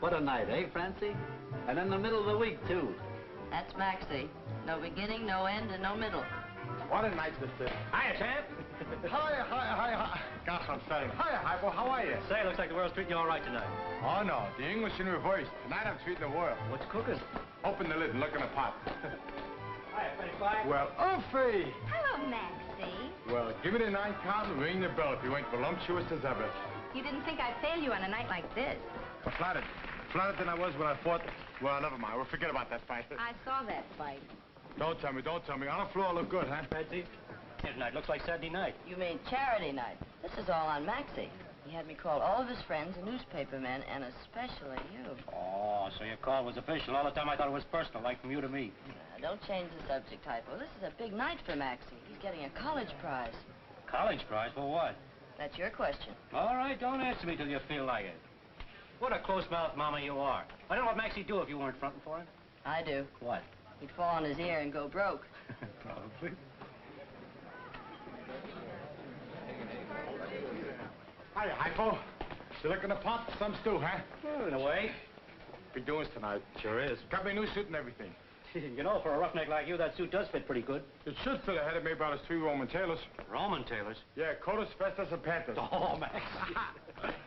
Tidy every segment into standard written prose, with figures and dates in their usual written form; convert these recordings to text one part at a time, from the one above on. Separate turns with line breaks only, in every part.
What a night, eh, Francie? And in the middle of the week, too.
That's Maxie. No beginning, no end, and no middle.
What a night this is.
Hiya, champ.
Hi. Gosh, I'm saying. Hiya, Hypo. How are you?
Say, looks like the world's treating you all right tonight.
Oh, no. The English in reverse. Tonight I'm treating the world.
What's cooking?
Open the lid and look in the pot.
Hiya, French fry.
Well, Oofy!
Hello, Maxie.
Well, give me the 9 count and ring the bell if you ain't voluptuous as ever.
You didn't think I'd fail you on a night like this.
I'm flattered. Flattered than I was when I fought. Well, never mind. We'll forget about that fight.
I saw that fight.
Don't tell me. On the floor, look good, huh?
Fancy? Yeah, tonight looks like Saturday night.
You mean charity night. This is all on Maxie. He had me call all of his friends and newspaper men, and especially you.
Oh, so your call was official. All the time I thought it was personal, like from you to me.
Don't change the subject, Hypo. This is a big night for Maxie. He's getting a college prize.
College prize for what?
That's your question.
All right, don't answer me till you feel like it. What a close-mouthed mama you are. I don't know what Maxie'd do if you weren't fronting for him.
I do.
What?
He'd fall on his ear and go broke.
Probably.
Hiya, Hypo. You look in the pot? Some stew, huh?
Well, in a way.
Big doings tonight.
Sure is.
Got me a new suit and everything.
You know, for a roughneck like you, that suit does fit pretty good.
It should fit ahead of me about his 3 Roman tailors.
Roman tailors?
Yeah, Cotus, Festus, and Panthers.
Oh, Max.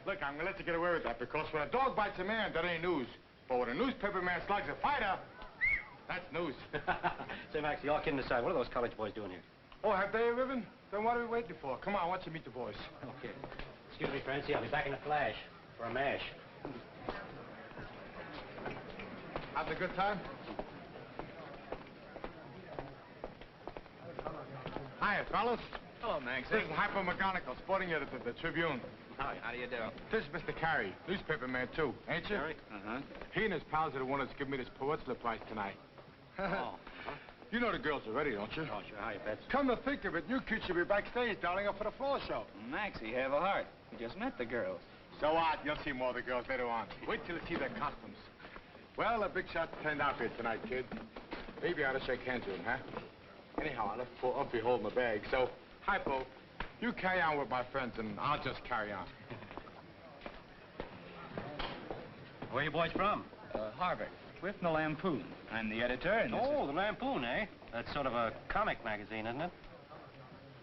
Look, I'm gonna let you get away with that because when a dog bites a man, that ain't news. But when a newspaper man slugs a fighter, that's news.
Say, Maxie, all kidding aside, what are those college boys doing here?
Oh, have they a ribbon? Then what are we waiting for? Come on, why don't you meet the boys?
Okay. Excuse me, Francie, I'll be back in a flash for a mash.
Having a good time? Hiya, fellas.
Hello, Maxie.
This is Hypo McGonigle, sporting editor of the Tribune.
Hi, how do you do?
This is Mr. Carey, newspaper man, too, ain't you?
Carey? Uh-huh.
He and his pals are the ones that's giving me this Pulitzer Prize tonight.
Oh.
You know the girls already, don't you?
Oh, sure. Hiya, Betsy.
Come to think of it, you kids should be backstage, darling, up for the floor show.
Maxie, have a heart. We just met the girls.
So what? You'll see more of the girls later on. Wait till you see their costumes. Well, a big shot turned out for you tonight, kid. Maybe I ought to shake hands with him, huh? Anyhow, I left poor Umpy holding the bag, so, Hypo, you carry on with my friends, and I'll just carry on.
Where are you boys from?
Harvard. We're from the Lampoon. I'm the editor, and
Oh, the Lampoon, eh? That's sort of a comic magazine, isn't it?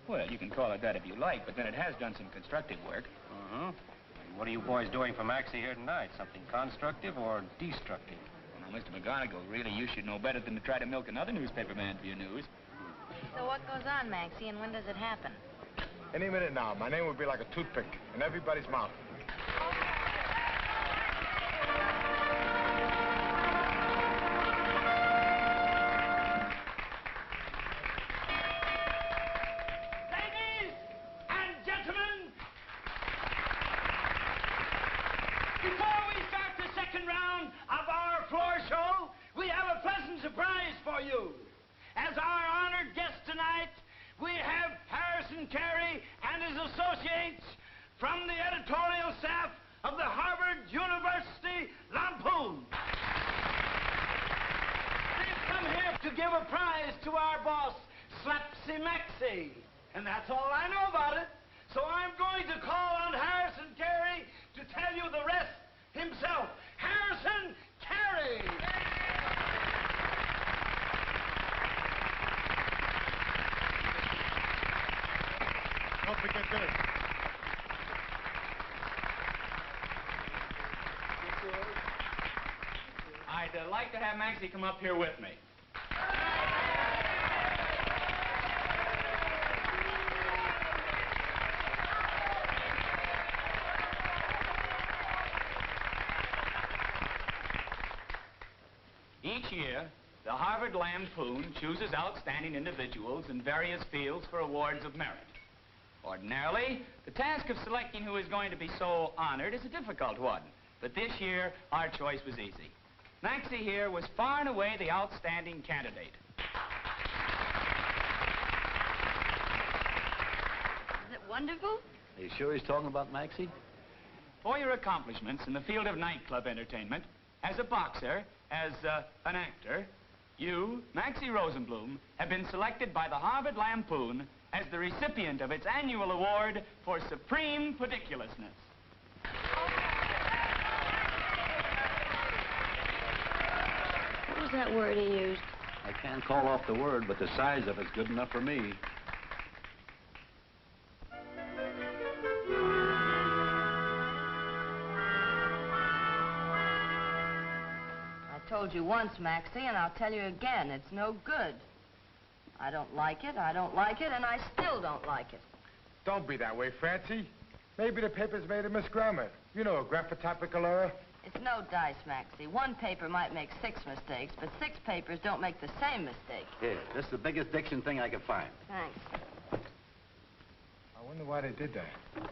Well, you can call it that if you like, but then it has done some constructive work.
Uh-huh. What are you boys doing for Maxie here tonight? Something constructive or destructive?
Well, now, Mr. McGonigle, really, you should know better than to try to milk another newspaper man for your news.
So what goes on, Maxie, and when does it happen?
Any minute now, my name would be like a toothpick in everybody's mouth.
Ladies and gentlemen, before we start the second round of our floor show, we have a pleasant surprise for you. As our honored guest tonight, we have Carey and his associates from the editorial staff of the Harvard University Lampoon. They've come here to give a prize to our boss, Slapsie Maxie. And that's all I know about it. So I'm going to call on Carey to tell you the rest himself. Carey!
Don't forget this.
I'd like to have Maxie come up here with me. Each year, the Harvard Lampoon chooses outstanding individuals in various fields for awards of merit. Ordinarily, the task of selecting who is going to be so honored is a difficult one. But this year, our choice was easy. Maxie here was far and away the outstanding candidate.
Is it wonderful?
Are you sure he's talking about Maxie?
For your accomplishments in the field of nightclub entertainment, as a boxer, as an actor, you, Maxie Rosenbloom, have been selected by the Harvard Lampoon as the recipient of its annual award for supreme pediculousness.
was that word he used?
I can't call off the word, but the size of it's good enough for me.
I told you once, Maxie, and I'll tell you again. It's no good. I don't like it, and I still don't like it.
Don't be that way, Francie. Maybe the paper's made a misgrammar. You know, a graphotypical error.
It's no dice, Maxie. One paper might make 6 mistakes, but 6 papers don't make the same mistake.
Here, this is the biggest diction thing I could find.
Thanks.
I wonder why they did that.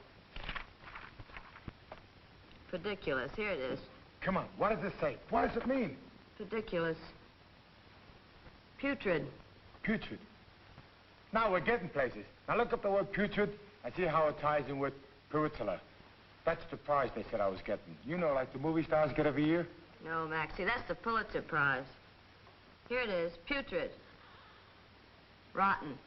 Ridiculous. Here it is.
Come on, what does it say? What does it mean?
Ridiculous. Putrid.
Putrid. Now we're getting places. Now look up the word putrid and see how it ties in with puritula. That's the prize they said I was getting. You know, like the movie stars get every year?
No, Maxie, that's the Pulitzer Prize. Here it is. Putrid. Rotten.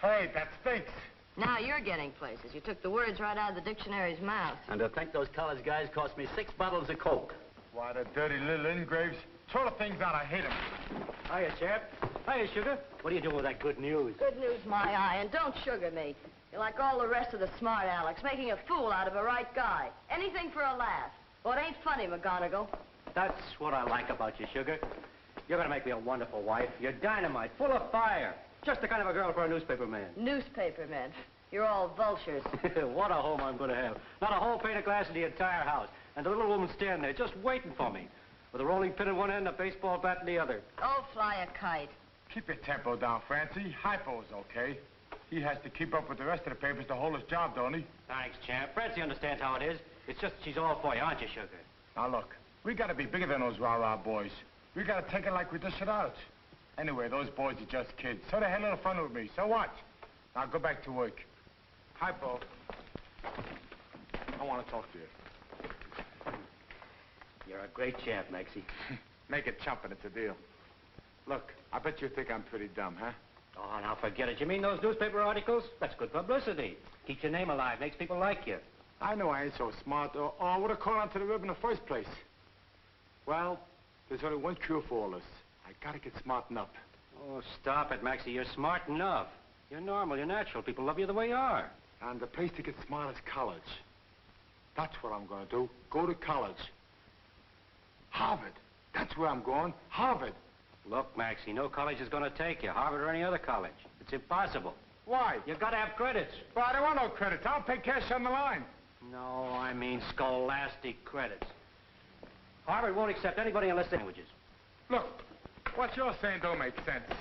Hey, that stinks.
Now you're getting places. You took the words right out of the dictionary's mouth.
And to think those college guys cost me 6 bottles of Coke.
Why, the dirty little ingraves. Throw the things out, I hate them.
Hiya, chap. Hiya, sugar. What are you doing with that good news?
Good news, my eye, and don't sugar me. You're like all the rest of the smart Alex, making a fool out of a right guy. Anything for a laugh. Well, it ain't funny, McGonigle.
That's what I like about you, sugar. You're gonna make me a wonderful wife. You're dynamite, full of fire. Just the kind of a girl for a newspaper man.
Newspaper men. You're all vultures.
What a home I'm gonna have. Not a whole pane of glass in the entire house. And the little woman standing there just waiting for me. With a rolling pin in one end and a baseball bat in the other.
Oh, fly a kite.
Keep your tempo down, Francie. Hypo's okay. He has to keep up with the rest of the papers to hold his job, don't he?
Thanks, champ. Francie understands how it is. It's just she's all for you, aren't you, sugar?
Now, look, we gotta be bigger than those rah-rah boys. We gotta take it like we dish it out. Anyway, those boys are just kids, so they had a little fun with me. So what? Now, go back to work. Hypo. I want to talk to you.
You're a great champ, Maxie.
Make it chumping, it's a deal. Look, I bet you think I'm pretty dumb, huh?
Oh, now forget it. You mean those newspaper articles? That's good publicity. Keeps your name alive, makes people like you.
I know I ain't so smart, or I would have caught on to the rib in the first place. Well, there's only one cure for all this. I gotta get smartened up.
Oh, stop it, Maxie. You're smart enough. You're normal, you're natural. People love you the way you are.
And the place to get smart is college. That's what I'm gonna do. Go to college. Harvard. That's where I'm going. Harvard.
Look, Maxie, no college is going to take you, Harvard or any other college. It's impossible.
Why?
You got to have credits.
Well, I don't want no credits. I'll pay cash on the line.
No, I mean scholastic credits. Harvard won't accept anybody unless they're languages.
Look, what you're saying don't make sense.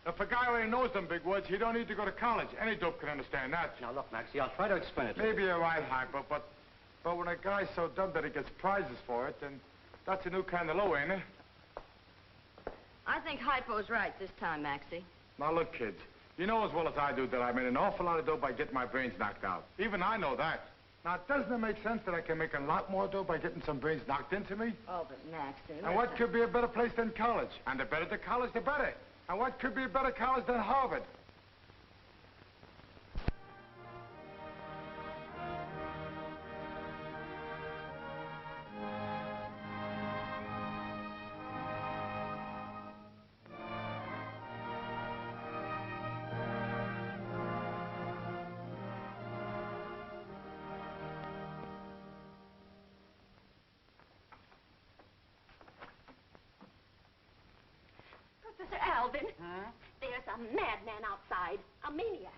If a guy already knows them big words, he don't need to go to college. Any dope can understand that.
Now, look, Maxie, I'll try to explain it to you.
Maybe you're right, Hypo, but when a guy's so dumb that he gets prizes for it, then that's a new kind of low, ain't it?
I think Hypo's right this time, Maxie.
Now, look, kids, you know as well as I do that I made an awful lot of dough by getting my brains knocked out. Even I know that. Now, doesn't it make sense that I can make a lot more dough by getting some brains knocked into me?
Oh, but Maxie...
And what could be a better place than college? And the better the college, the better. And what could be a better college than Harvard?
Professor Alvin, there's a madman outside, a maniac.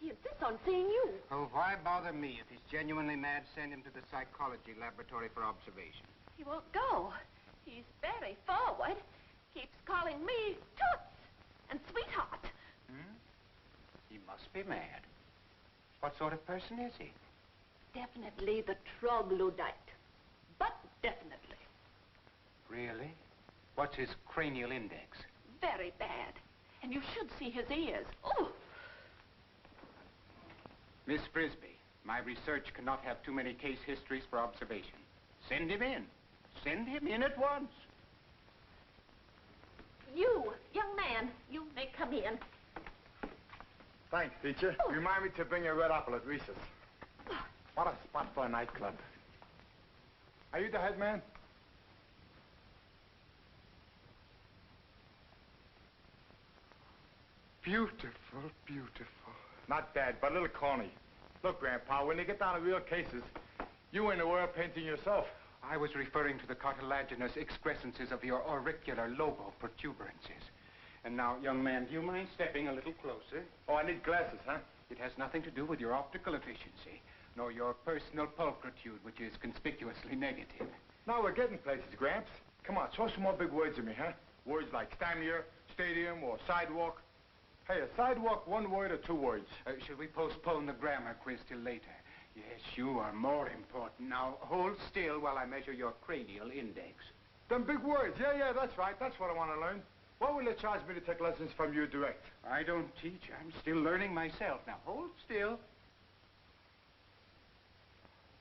He insists on seeing you.
Oh, why bother me? If he's genuinely mad, send him to the psychology laboratory for observation.
He won't go. He's very forward. Keeps calling me Toots and Sweetheart.
He must be mad. What sort of person is he?
Definitely the troglodyte. But definitely.
Really? What's his cranial index?
Very bad. And you should see his ears. Oh!
Miss Frisbie, my research cannot have too many case histories for observation. Send him in. Send him in at once.
You, young man, you may come in.
Thanks, teacher. Remind me to bring a red apple at recess. What a spot for a nightclub. Are you the head man? Beautiful, beautiful. Not bad, but a little corny. Look, Grandpa, when you get down to real cases, you ain't aware of painting yourself.
I was referring to the cartilaginous excrescences of your auricular lobo protuberances. And now, young man, do you mind stepping a little closer?
Oh, I need glasses, huh?
It has nothing to do with your optical efficiency, nor your personal pulchritude, which is conspicuously negative.
Now we're getting places, Gramps. Come on, throw some more big words at me, huh? Words like stanier, stadium, or sidewalk. Hey, a sidewalk, one word or two words?
Should we postpone the grammar quiz till later? Yes, you are more important. Now, hold still while I measure your cranial index.
Them big words. Yeah, that's right. That's what I want to learn. What will they charge me to take lessons from you direct?
I don't teach. I'm still learning myself. Now, hold still.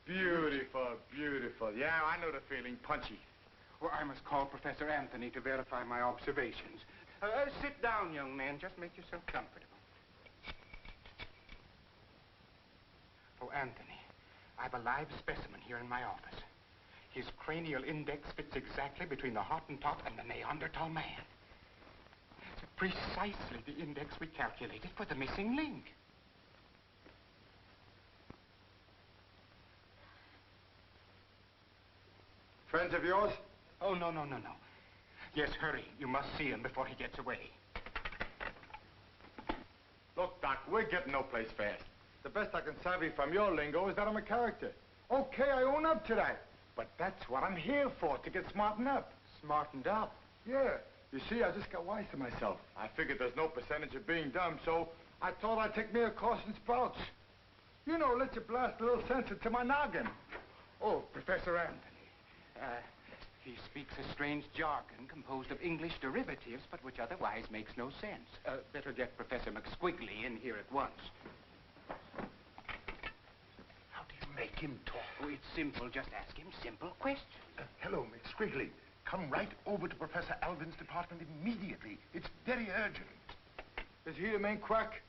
Beautiful, beautiful. Yeah, I know the feeling. Punchy.
Well, I must call Professor Anthony to verify my observations. Sit down, young man. Just make yourself comfortable. Oh, Anthony, I've a live specimen here in my office. His cranial index fits exactly between the Hottentot and the Neanderthal man. It's precisely the index we calculated for the missing link.
Friends of yours?
Oh, no. Yes, hurry. You must see him before he gets away.
Look, Doc, we're getting no place fast. The best I can savvy from your lingo is that I'm a character. Okay, I own up to that. But that's what I'm here for, to get smartened up.
Smartened up?
Yeah. You see, I just got wise to myself. I figured there's no percentage of being dumb, so I thought I'd take me a course in sprouts. You know, let you blast a little sense into my noggin.
Oh, Professor Anthony. He speaks a strange jargon composed of English derivatives, but which otherwise makes no sense. Better get Professor McSquigley in here at once.
How do you make him talk?
Oh, it's simple. Just ask him simple questions.
Hello, McSquigley. Come right over to Professor Alvin's department immediately. It's very urgent.
Is he the main crack?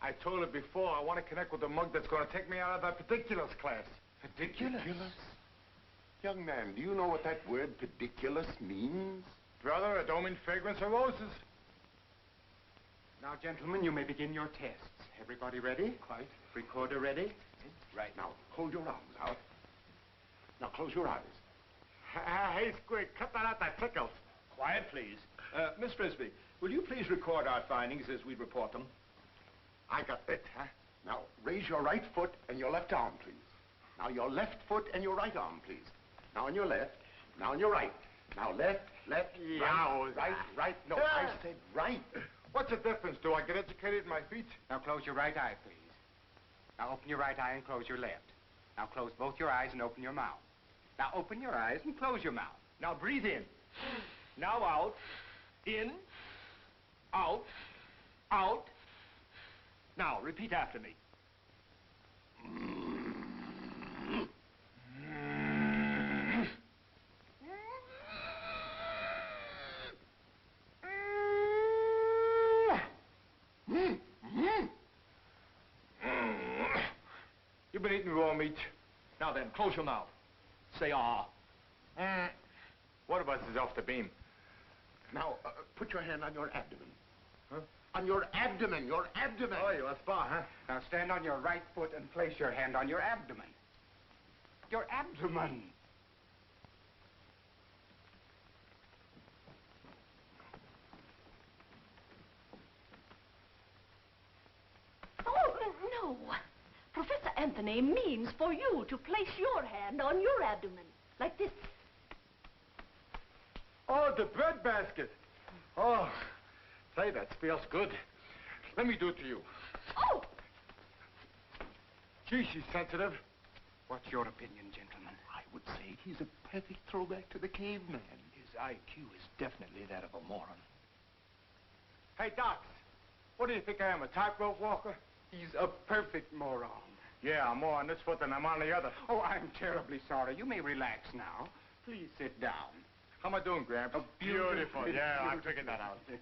I told her before, I want to connect with the mug that's going to take me out of that pediculous class.
Pediculous? Young man, do you know what that word pediculous means?
Brother, it don't mean fragrance of roses.
Now, gentlemen, you may begin your tests. Everybody ready?
Quite.
Recorder ready?
Right, now, hold your arms out. Now, close your eyes.
Hey, Squig, cut that out, that tickles.
Quiet, please. Miss Frisbie, will you please record our findings as we report them?
I got it, huh?
Now, raise your right foot and your left arm, please. Now, your left foot and your right arm, please. Now on your left, now on your right. Now left, right. No, I said right.
What's the difference? Do I get educated in my feet?
Now close your right eye, please. Now open your right eye and close your left. Now close both your eyes and open your mouth. Now open your eyes and close your mouth.
Now breathe in. Now out. In. Out. Out. Now repeat after me.
You've been eating raw meat.
Now then, close your mouth. Say ah.
What about this off the beam?
Now, put your hand on your abdomen.
Huh?
On your abdomen, your abdomen.
Oh, you want spa, huh?
Now stand on your right foot and place your hand on your abdomen. Your abdomen.
Oh, no. Professor Anthony means for you to place your hand on your abdomen, like this.
Oh, the bread basket. Oh, say, that feels good. Let me do it to you.
Oh!
Gee, she's sensitive.
What's your opinion, gentlemen?
I would say he's a perfect throwback to the caveman.
His IQ is definitely that of a moron.
Hey, Doc, what do you think I am, a tightrope walker?
He's a perfect moron.
Yeah, I'm more on this foot than I'm on the other.
Oh, I'm terribly sorry. You may relax now. Please sit down.
How am I doing, Gramps?
Oh, beautiful.
Yeah, I figured that out.
This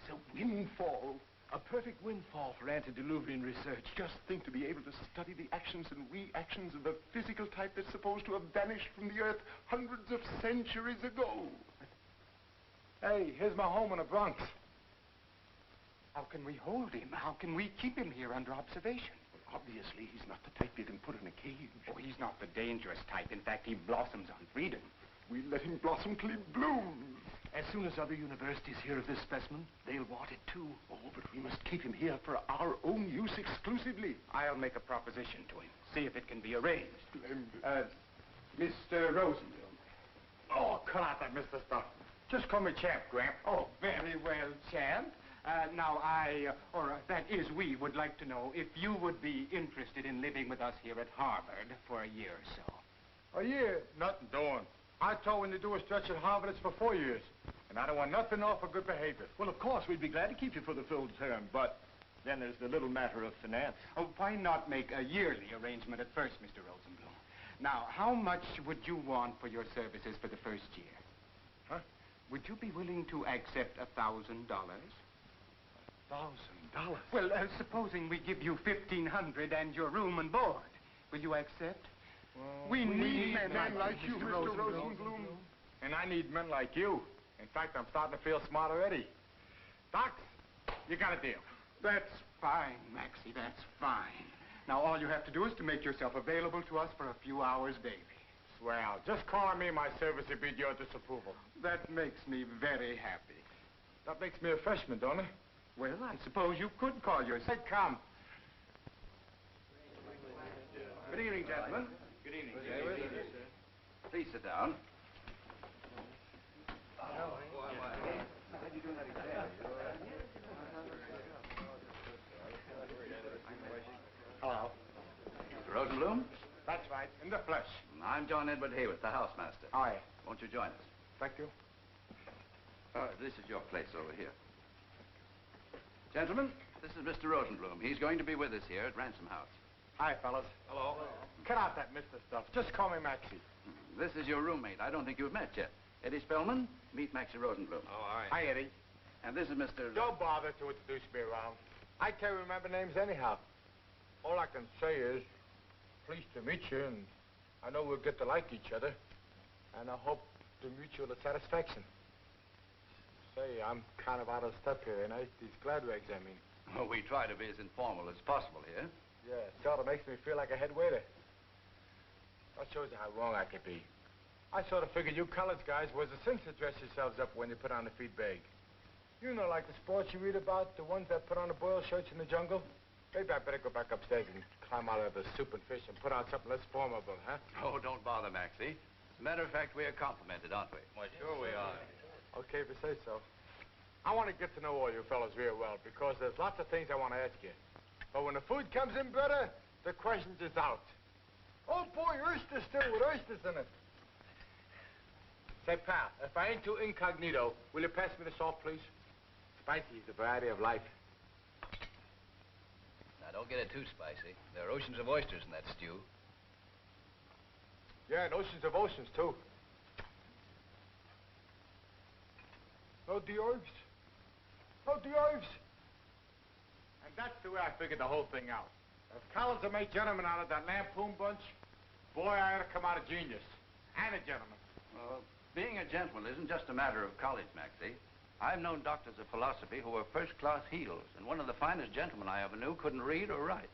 is a windfall.
A perfect windfall for antediluvian research.
Just think, to be able to study the actions and reactions of the physical type that's supposed to have vanished from the earth hundreds of centuries ago.
Hey, here's my home in the Bronx.
How can we hold him? How can we keep him here under observation?
Well, obviously, he's not the type you can put in a cage.
Oh, he's not the dangerous type. In fact, he blossoms on freedom.
We let him blossom till he blooms.
As soon as other universities hear of this specimen, they'll want it too.
Oh, but we must keep him here for our own use exclusively.
I'll make a proposition to him. See if it can be arranged.
Splendid.
Mr. Rosenbloom.
Oh, cut out that Mr. Stuff. Just call me Champ, Gramp.
Oh, very well, Champ. Now, that is, we would like to know if you would be interested in living with us here at Harvard for a year or so.
A year? Nothing doing. I told when you do a stretch at Harvard, it's for 4 years. And I don't want nothing off for good behavior.
Well, of course, we'd be glad to keep you for the full term, but then there's the little matter of finance.
Oh, why not make a yearly arrangement at first, Mr. Rosenbloom? Now, how much would you want for your services for the first year?
Huh?
Would you be willing to accept $1,000?
$1,000?
Well, supposing we give you $1,500 and your room and board, will you accept?
Well,
we need
men like you, Mr. Rosenbloom. And I need men like you. In fact, I'm starting to feel smart already. Doc, you got a deal.
That's fine, Maxie, that's fine. Now, all you have to do is to make yourself available to us for a few hours daily.
Swell. Just calling me my service would be your disapproval.
That makes me very happy.
That makes me a freshman, don't it?
Well, I suppose you could call yourself.
Come.
Good evening, gentlemen.
Good evening,
Please sit down.
Hello.
Mr. Rosenbloom?
That's right, in the flesh.
I'm John Edward Hayworth, the housemaster.
Hi.
Won't you join us?
Thank you.
This is your place over here. Gentlemen, this is Mr. Rosenbloom. He's going to be with us here at Ransom House.
Hi, fellas. Hello. Cut out that Mr. Stuff. Just call me Maxie.
This is your roommate. I don't think you've met yet. Eddie Spellman, meet Maxie Rosenbloom.
Oh, all right.
Hi, Eddie.
And this is Mr.
Don't bother to introduce me around. I can't remember names anyhow. All I can say is, pleased to meet you, and I know we'll get to like each other, and I hope to mutual satisfaction. Say, I'm kind of out of step here, ain't I? These glad rags, I mean.
Well, we try to be as informal as possible here.
Yeah, it sort of makes me feel like a head waiter. That shows you how wrong I could be. I sort of figured you college guys was the sins to dress yourselves up when you put on the feed bag. You know, like the sports you read about, the ones that put on the boiled shirts in the jungle? Maybe I better go back upstairs and climb out of the soup and fish and put on something less formidable, huh?
Oh, don't bother, Maxie. As a matter of fact, we are complimented, aren't we?
Why, sure we are.
Okay, if you say so. I want to get to know all you fellas real well, because there's lots of things I want to ask you. But when the food comes in, brother, the questions is out. Oh, boy, oyster still with oysters in it. Say, pal, if I ain't too incognito, will you pass me the salt, please? Spicy is the variety of life.
Now, don't get it too spicy. There are oceans of oysters in that stew.
Yeah, and oceans of oceans, too. No d'oeuvres. No d'oeuvres. And that's the way I figured the whole thing out. If Collins had made gentlemen out of that lampoon bunch, boy, I ought to come out a genius. And a gentleman.
Well, being a gentleman isn't just a matter of college, Maxie. I've known doctors of philosophy who were first-class heels, and one of the finest gentlemen I ever knew couldn't read or write.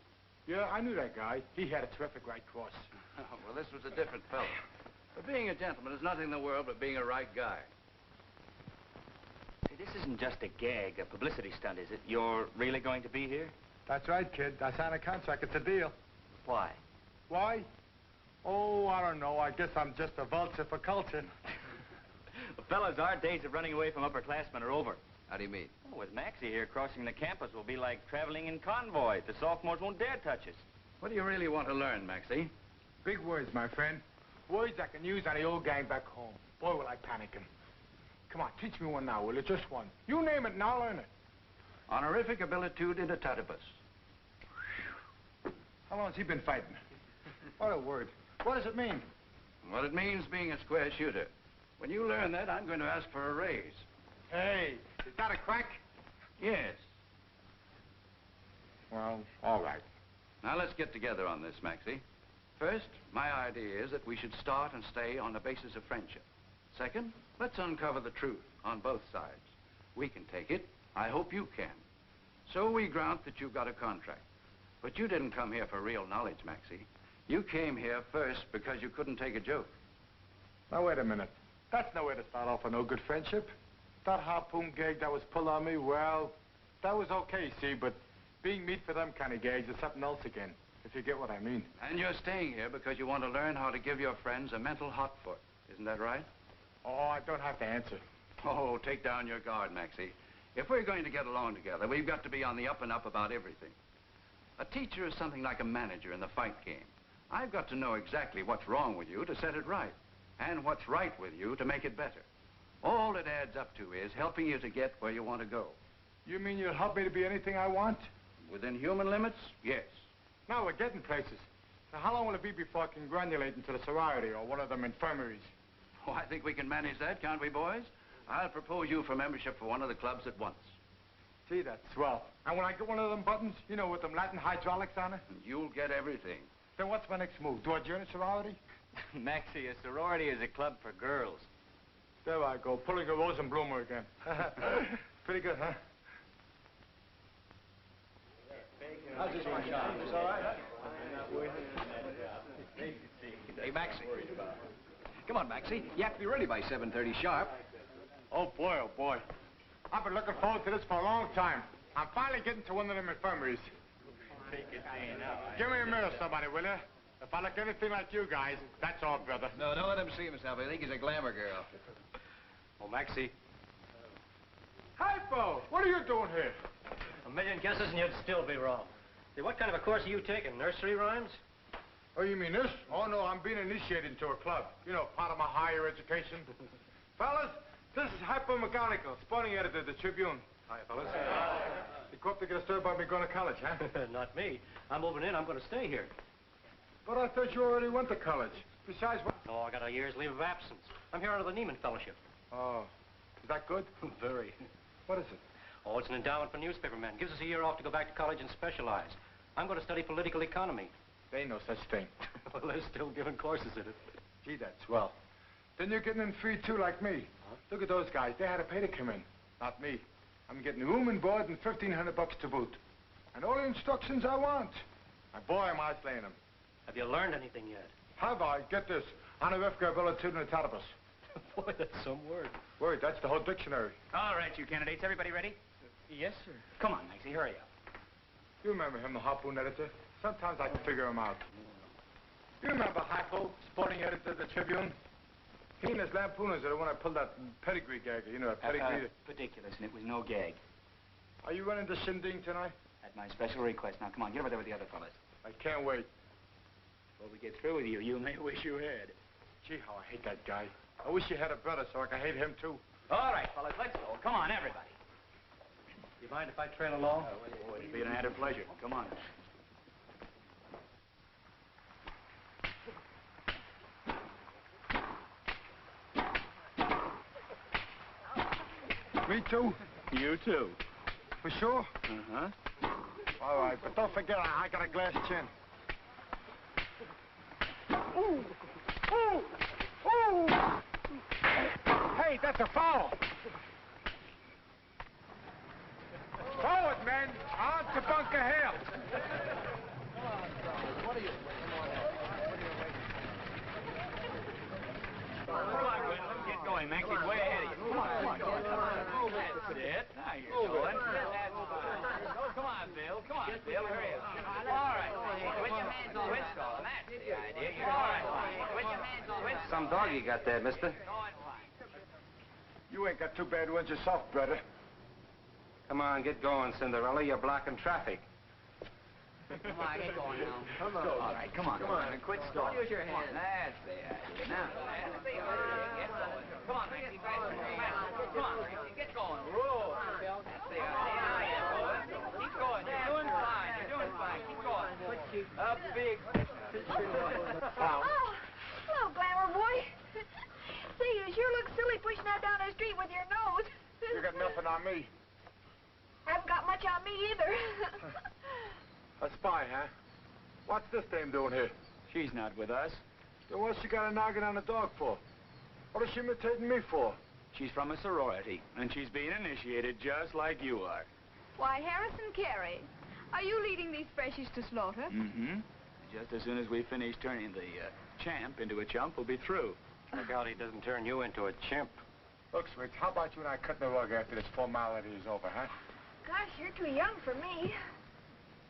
Yeah, I knew that guy. He had a terrific right cross.
Well, this was a different fellow. But being a gentleman is nothing in the world but being a right guy.
See, this isn't just a gag, a publicity stunt, is it? You're really going to be here?
That's right, kid. I signed a contract. It's a deal.
Why?
Why? Oh, I don't know. I guess I'm just a vulture for culture.
Well, fellas, our days of running away from upperclassmen are over.
How do you mean?
Well, with Maxie here crossing the campus will be like traveling in convoy. The sophomores won't dare touch us.
What do you really want to learn, Maxie?
Big words, my friend. Words I can use on the old gang back home. Boy, will I panic him. Come on, teach me one now, will you? Just one. You name it and I'll learn it.
Honorific abilitude in tatibus.
How long has he been fighting? What a word. What does it mean?
Well, it means being a square shooter. When you learn that, I'm going to ask for a raise.
Hey, is that a crack?
Yes.
Well, all right.
Now, let's get together on this, Maxie. First, my idea is that we should start and stay on the basis of friendship. Second, let's uncover the truth on both sides. We can take it. I hope you can. So we grant that you've got a contract. But you didn't come here for real knowledge, Maxie. You came here first because you couldn't take a joke.
Now, wait a minute. That's no way to start off a no good friendship. That harpoon gag that was pulled on me, well, that was okay, see, but being meat for them kind of gags is something else again, if you get what I mean.
And you're staying here because you want to learn how to give your friends a mental hot foot. Isn't that right?
Oh, I don't have to answer.
Oh, take down your guard, Maxie. If we're going to get along together, we've got to be on the up and up about everything. A teacher is something like a manager in the fight game. I've got to know exactly what's wrong with you to set it right, and what's right with you to make it better. All it adds up to is helping you to get where you want to go.
You mean you'll help me to be anything I want?
Within human limits, yes.
Now we're getting places. Now, how long will it be before I can granulate into the sorority or one of them infirmaries?
Oh, I think we can manage that, can't we, boys? I'll propose you for membership for one of the clubs at once.
Gee, that's swell. And when I get one of them buttons, you know, with them Latin hydraulics on it?
You'll get everything.
Then what's my next move? Do I join a sorority?
Maxie, a sorority is a club for girls.
There I go, pulling a Rosenbloom again. Pretty good, huh?
How's this one, Sean? Is this all right?
Hey, Maxie. Come on, Maxie. You have to be ready by 7:30 sharp.
Oh, boy. I've been looking forward to this for a long time. I'm finally getting to one of them infirmaries. Give me a mirror, somebody, will you? If I look anything like you guys, that's all, brother.
No, don't let him see himself. I think he's a glamour girl.
Oh, Maxie.
Hypo! What are you doing here?
A million guesses and you'd still be wrong. Hey, what kind of a course are you taking? Nursery rhymes?
Oh, you mean this? Oh, no, I'm being initiated into a club. You know, part of my higher education. Fellas, this is Hypo McGonigle, sporting editor of the Tribune.
Hi, fellas.
You caught to get disturbed by me going to college, huh?
Not me. I'm moving in. I'm going to stay here.
But I thought you already went to college. Besides, what?
Oh, I got a year's leave of absence. I'm here under the Neiman Fellowship.
Oh, is that good?
Very.
What is it?
Oh, it's an endowment for newspapermen. Gives us a year off to go back to college and specialize. I'm going to study political economy.
There ain't no such thing.
Well, they're still giving courses in it.
Gee, that's swell. Then you're getting in free, too, like me. Huh? Look at those guys. They had to pay to come in. Not me. I'm getting room and board and $1,500 to boot. And all the instructions I want. And boy, am I slaying them.
Have you learned anything yet?
Have I? Get this. Anaveftabilitudinatibus.
Boy, that's some word.
Word, that's the whole dictionary.
All right, you candidates. Everybody ready?
Yes, sir.
Come on, Maxie, hurry up.
You remember him, the harpoon editor? Sometimes I can figure him out. You remember Hypo, sporting editor of the Tribune? He and his lampooners are the one I pulled that pedigree gag. You know, that pedigree.
Ridiculous, and it was no gag.
Are you running the shindig tonight?
At my special request. Now, come on, get over there with the other fellas.
I can't wait.
Before we get through with you, you may wish you had.
Gee, how I hate that guy. I wish he had a brother so I could hate him, too.
All right, fellas, let's go. Come on, everybody.
You mind if I trail along?
Oh, it'd be an added pleasure. Come on.
Me, too?
You too.
For sure?
Uh-huh.
All right, but don't forget, I got a glass chin. Ooh! Ooh! Ooh! Hey, that's a foul! Forward, men! On to Bunker Hill!
What are you...
Come on, Gwen, let's get going. Maxie's way ahead of you. Come on. That's it. Now you're going. Come on, Bill. Come on, Bill. Hurry up. All right. With your hands on That's the idea. All right. With your hands on
Some dog you got there, mister.
You ain't got too bad ones yourself, brother.
Come on, get going, Cinderella. You're blocking traffic.
Come on, get going now.
Come on. All right, come on. And quit stalling.
Use your hands.
That's the idea. Now, that's the idea. Get going. Come on, Maxie. Come on, Maxie. Get going. Whoa. That's the idea. Now you're going. Keep going. You're doing fine. You're doing fine. Keep going. A big...
Oh, hello, Glamour boy. Say, you sure look silly pushing that down the street with your nose.
You got nothing on me.
Haven't got much on me either.
A spy, huh? What's this dame doing here?
She's not with us.
Then what's she got a noggin on the dog for? What is she imitating me for?
She's from a sorority, and she's being initiated just like you are.
Why, Harrison Carey, are you leading these freshies to slaughter?
Mm-hmm. Just as soon as we finish turning the champ into a chump, we'll be through.
Look out he doesn't turn you into a chimp.
Look, Sweet, how about you and I cut the rug after this formality is over, huh?
Gosh, you're too young for me.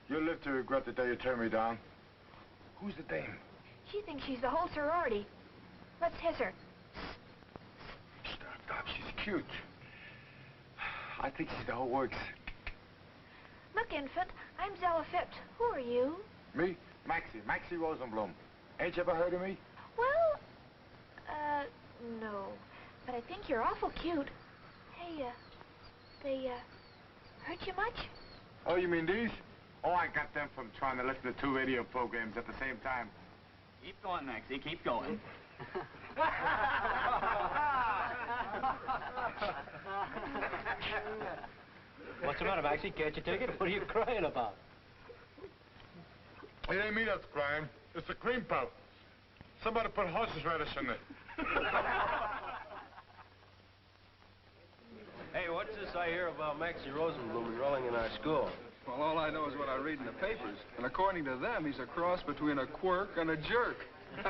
You'll live to regret the day you turned me down. Who's the dame?
She thinks she's the whole sorority. Let's hiss her.
Stop, she's cute. I think she's the whole works.
Look, Infant, I'm Zella Phipps. Who are you?
Me? Maxie Rosenbloom. Ain't you ever heard of me?
Well, no. But I think you're awful cute. Hey, they, hurt you much?
Oh, you mean these? Oh, I got them from trying to listen to 2 radio programs at the same time.
Keep going, Maxie, keep going.
What's the matter, Maxie? Can't you take it? What are you crying about?
It ain't me that's crying. It's the cream puff. Somebody put horseradish in it.
Hey, what's this I hear about Maxie Rosenbloom enrolling in our school?
Well, all I know is what I read in the papers. And according to them, he's a cross between a quirk and a jerk.
Oh,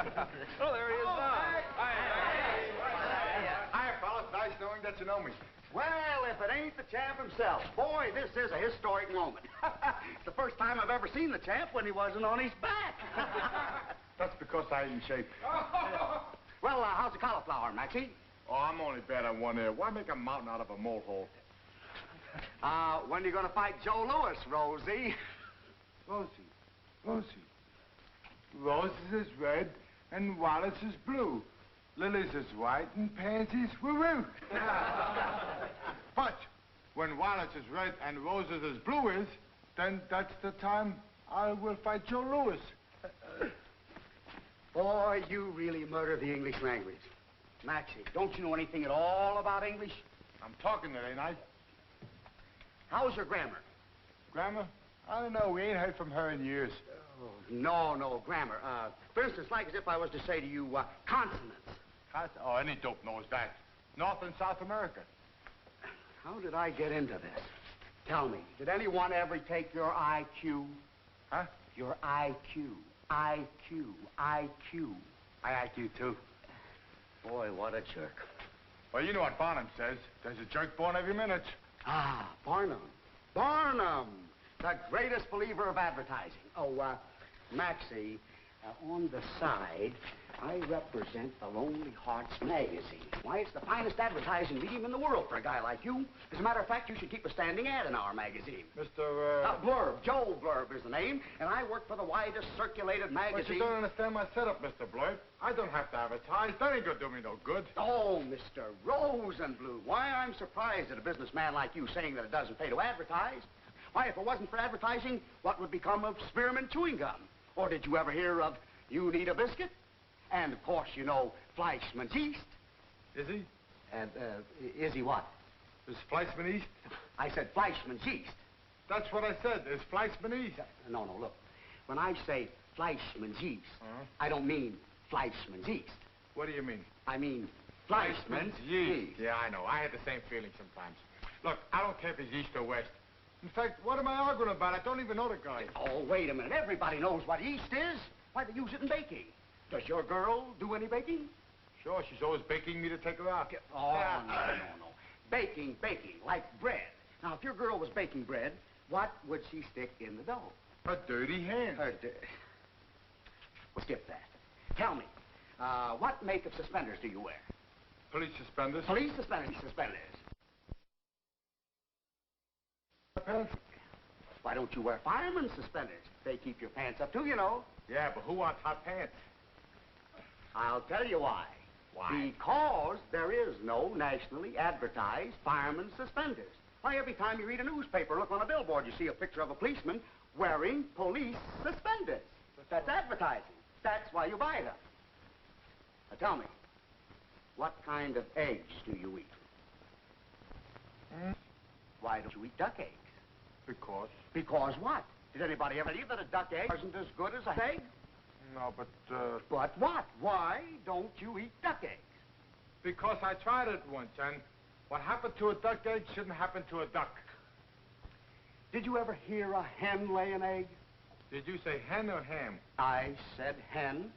there he is now.
Hi, fellas. Nice knowing that you know me.
Well, if it ain't the champ himself. Boy, this is a historic moment. It's the first time I've ever seen the champ when he wasn't on his back.
That's because I ain't in shape.
Well, how's the cauliflower, Maxie?
Oh, I'm only bad on one ear. Why make a mountain out of a molehill?
When are you going to fight Joe Louis, Rosie?
Rosie. Roses is red and Wallace is blue. Lilies is white and pansies woo-woo. But when Wallace is red and Roses is blue is, then that's the time I will fight Joe Louis.
Boy, you really murder the English language. Maxie, don't you know anything at all about English?
I'm talking it, ain't I?
How's your grammar?
Grammar? I don't know. We ain't heard from her in years.
Oh, no, grammar. For instance, like as if I was to say to you, consonants.
Oh, any dope knows that. North and South America.
How did I get into this? Tell me, did anyone ever take your IQ?
Huh?
Your IQ. IQ.
I IQ too.
Boy, what a jerk.
Well, you know what Barnum says. There's a jerk born every minute.
Ah, Barnum. Barnum, the greatest believer of advertising. Oh, Maxie, on the side, I represent the Lonely Hearts magazine. Why, it's the finest advertising medium in the world for a guy like you. As a matter of fact, you should keep a standing ad in our magazine. Blurb. Joe Blurb is the name, and I work for the widest circulated magazine.
But you don't understand my setup, Mr. Blurb. I don't have to advertise. That ain't gonna do me no good.
Oh, Mr. Rosenbloom. Why, I'm surprised at a businessman like you saying that it doesn't pay to advertise. Why, if it wasn't for advertising, what would become of spearmint chewing gum? Or did you ever hear of You Need a Biscuit? And, of course, you know Fleischmann's Yeast.
Is he?
And, is he what?
Is Fleischmann East?
I said Fleischmann's Yeast.
That's what I said. Is Fleischmann East?
No, look. When I say Fleischmann's Yeast, I don't mean Fleischmann's Yeast.
What do you mean?
I mean Fleischmann's Yeast.
Yeah, I know. I had the same feeling sometimes. Look, I don't care if he's East or West. In fact, what am I arguing about? I don't even know the guy.
Oh, wait a minute. Everybody knows what yeast is. Why, they use it in baking. Does your girl do any baking?
Sure, she's always baking me to take her out.
Oh, no. Baking, like bread. Now, if your girl was baking bread, what would she stick in the dough?
Her dirty hands.
Well, skip that. Tell me, what make of suspenders do you wear?
Police suspenders.
Police suspenders. Why don't you wear fireman's suspenders? They keep your pants up, too, you know.
Yeah, but who wants hot pants?
I'll tell you why.
Why?
Because there is no nationally advertised fireman's suspenders. Why, every time you read a newspaper, look on a billboard, you see a picture of a policeman wearing police suspenders. That's advertising. That's why you buy them. Now, tell me, what kind of eggs do you eat? Why don't you eat duck eggs?
Because?
Because what? Did anybody ever believe that a duck egg isn't as good as an egg?
No, but,
But what? Why don't you eat duck eggs?
Because I tried it once, and what happened to a duck egg shouldn't happen to a duck.
Did you ever hear a hen lay an egg?
Did you say hen or ham?
I said hen.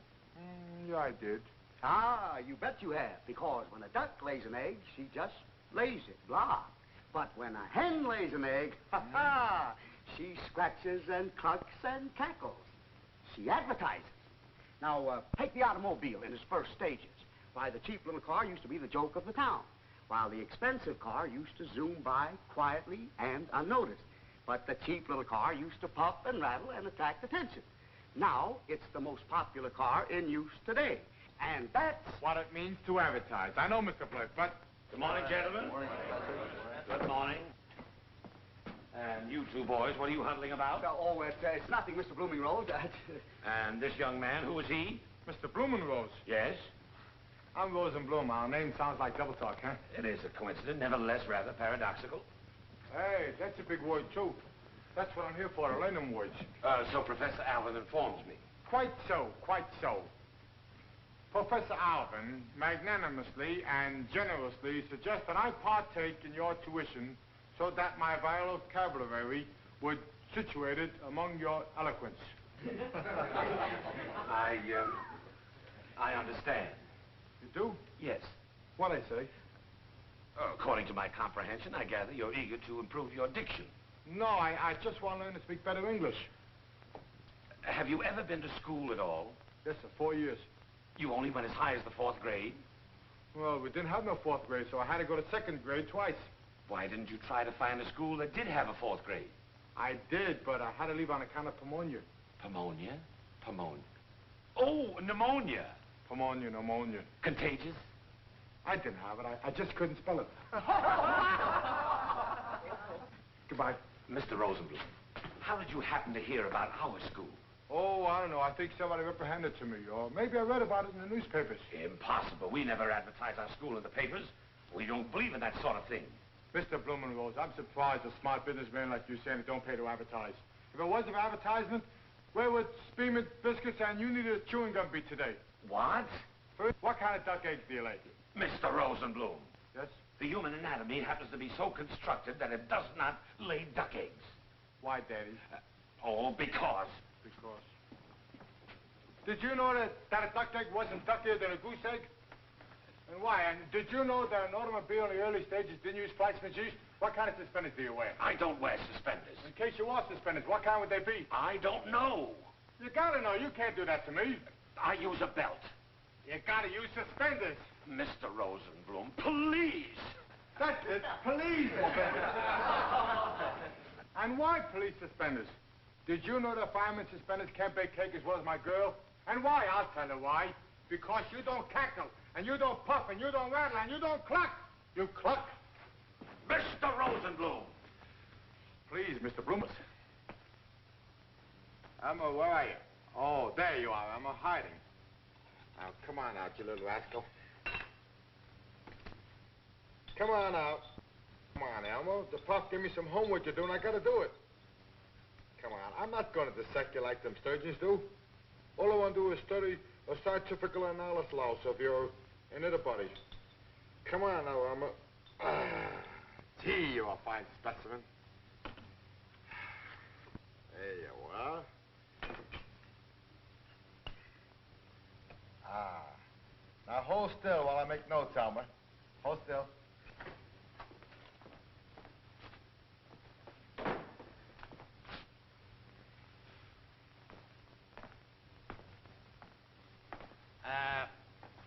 Yeah, I did.
Ah, you bet you have, because when a duck lays an egg, she just lays it, blah. But when a hen lays an egg, ha-ha, she scratches and clucks and cackles. She advertises. Now, take the automobile in its first stages. Why, the cheap little car used to be the joke of the town, while the expensive car used to zoom by quietly and unnoticed. But the cheap little car used to puff and rattle and attract attention. Now, it's the most popular car in use today. And that's
what it means to advertise. I know, Mr. Blake, but...
Good morning, gentlemen. Good morning, Professor. Good morning. And you two boys, what are you huddling about?
It's nothing, Mr. Bloomingrose.
And this young man, who is he?
Mr. Bloomingrose.
Yes?
I'm Rosenbloom. Our name sounds like double talk, huh?
It is a coincidence, nevertheless rather paradoxical.
Hey, that's a big word, too. That's what I'm here for, to learn them words.
So Professor Alvin informs me.
Quite so, quite so. Professor Alvin magnanimously and generously suggests that I partake in your tuition so that my vocabulary would situate it among your eloquence.
I understand.
You do?
Yes.
What I say?
According to my comprehension, I gather you're eager to improve your diction.
No, I just want to learn to speak better English.
Have you ever been to school at all?
Yes, sir, 4 years.
You only went as high as the 4th grade?
Well, we didn't have no 4th grade, so I had to go to 2nd grade twice.
Why didn't you try to find a school that did have a 4th grade?
I did, but I had to leave on account of pneumonia.
Pneumonia? Pneumonia. Oh, pneumonia.
Pneumonia.
Contagious?
I didn't have it. I just couldn't spell it. Goodbye.
Mr. Rosenbloom, how did you happen to hear about our school?
Oh, I don't know. I think somebody reprehended to me, or maybe I read about it in the newspapers.
Impossible. We never advertise our school in the papers. We don't believe in that sort of thing.
Mr. Bloomingrose, I'm surprised a smart businessman like you saying it don't pay to advertise. If it wasn't for advertisement, where would Spearmint biscuits and you needed a chewing gum be today?
What?
First, what kind of duck eggs do you lay?
Mr. Rosenbloom.
Yes?
The human anatomy happens to be so constructed that it does not lay duck eggs.
Why, Daddy?
Because.
Because. Did you know that a duck egg wasn't duckier than a goose egg? And why? And did you know that an automobile in the early stages didn't use flaxman juice? What kind of suspenders do you wear?
I don't wear suspenders.
In case you wore suspenders, what kind would they be?
I don't know.
You gotta know. You can't do that to me.
I use a belt.
You gotta use suspenders.
Mr. Rosenbloom, please.
That's it. Police suspenders. And why police suspenders? Did you know that fireman suspenders can't bake cake as well as my girl? And why? I'll tell you why. Because you don't cackle, and you don't puff, and you don't rattle, and you don't cluck. You cluck.
Mr. Rosenbloom.
Please, Mr. Bloomers. Emma, where are you? Oh, there you are, Emma, hiding. Now, come on out, you little rascal. Come on out. Come on, Elmo. The prof gave me some homework to do, and I gotta do it. Come on. I'm not gonna dissect you like them sturgeons do. All I want to do is study a scientific analysis of your inner body. Come on now, Elmo. Gee, you're a fine specimen. There you are. Now hold still while I make notes, Elmer. Hold still.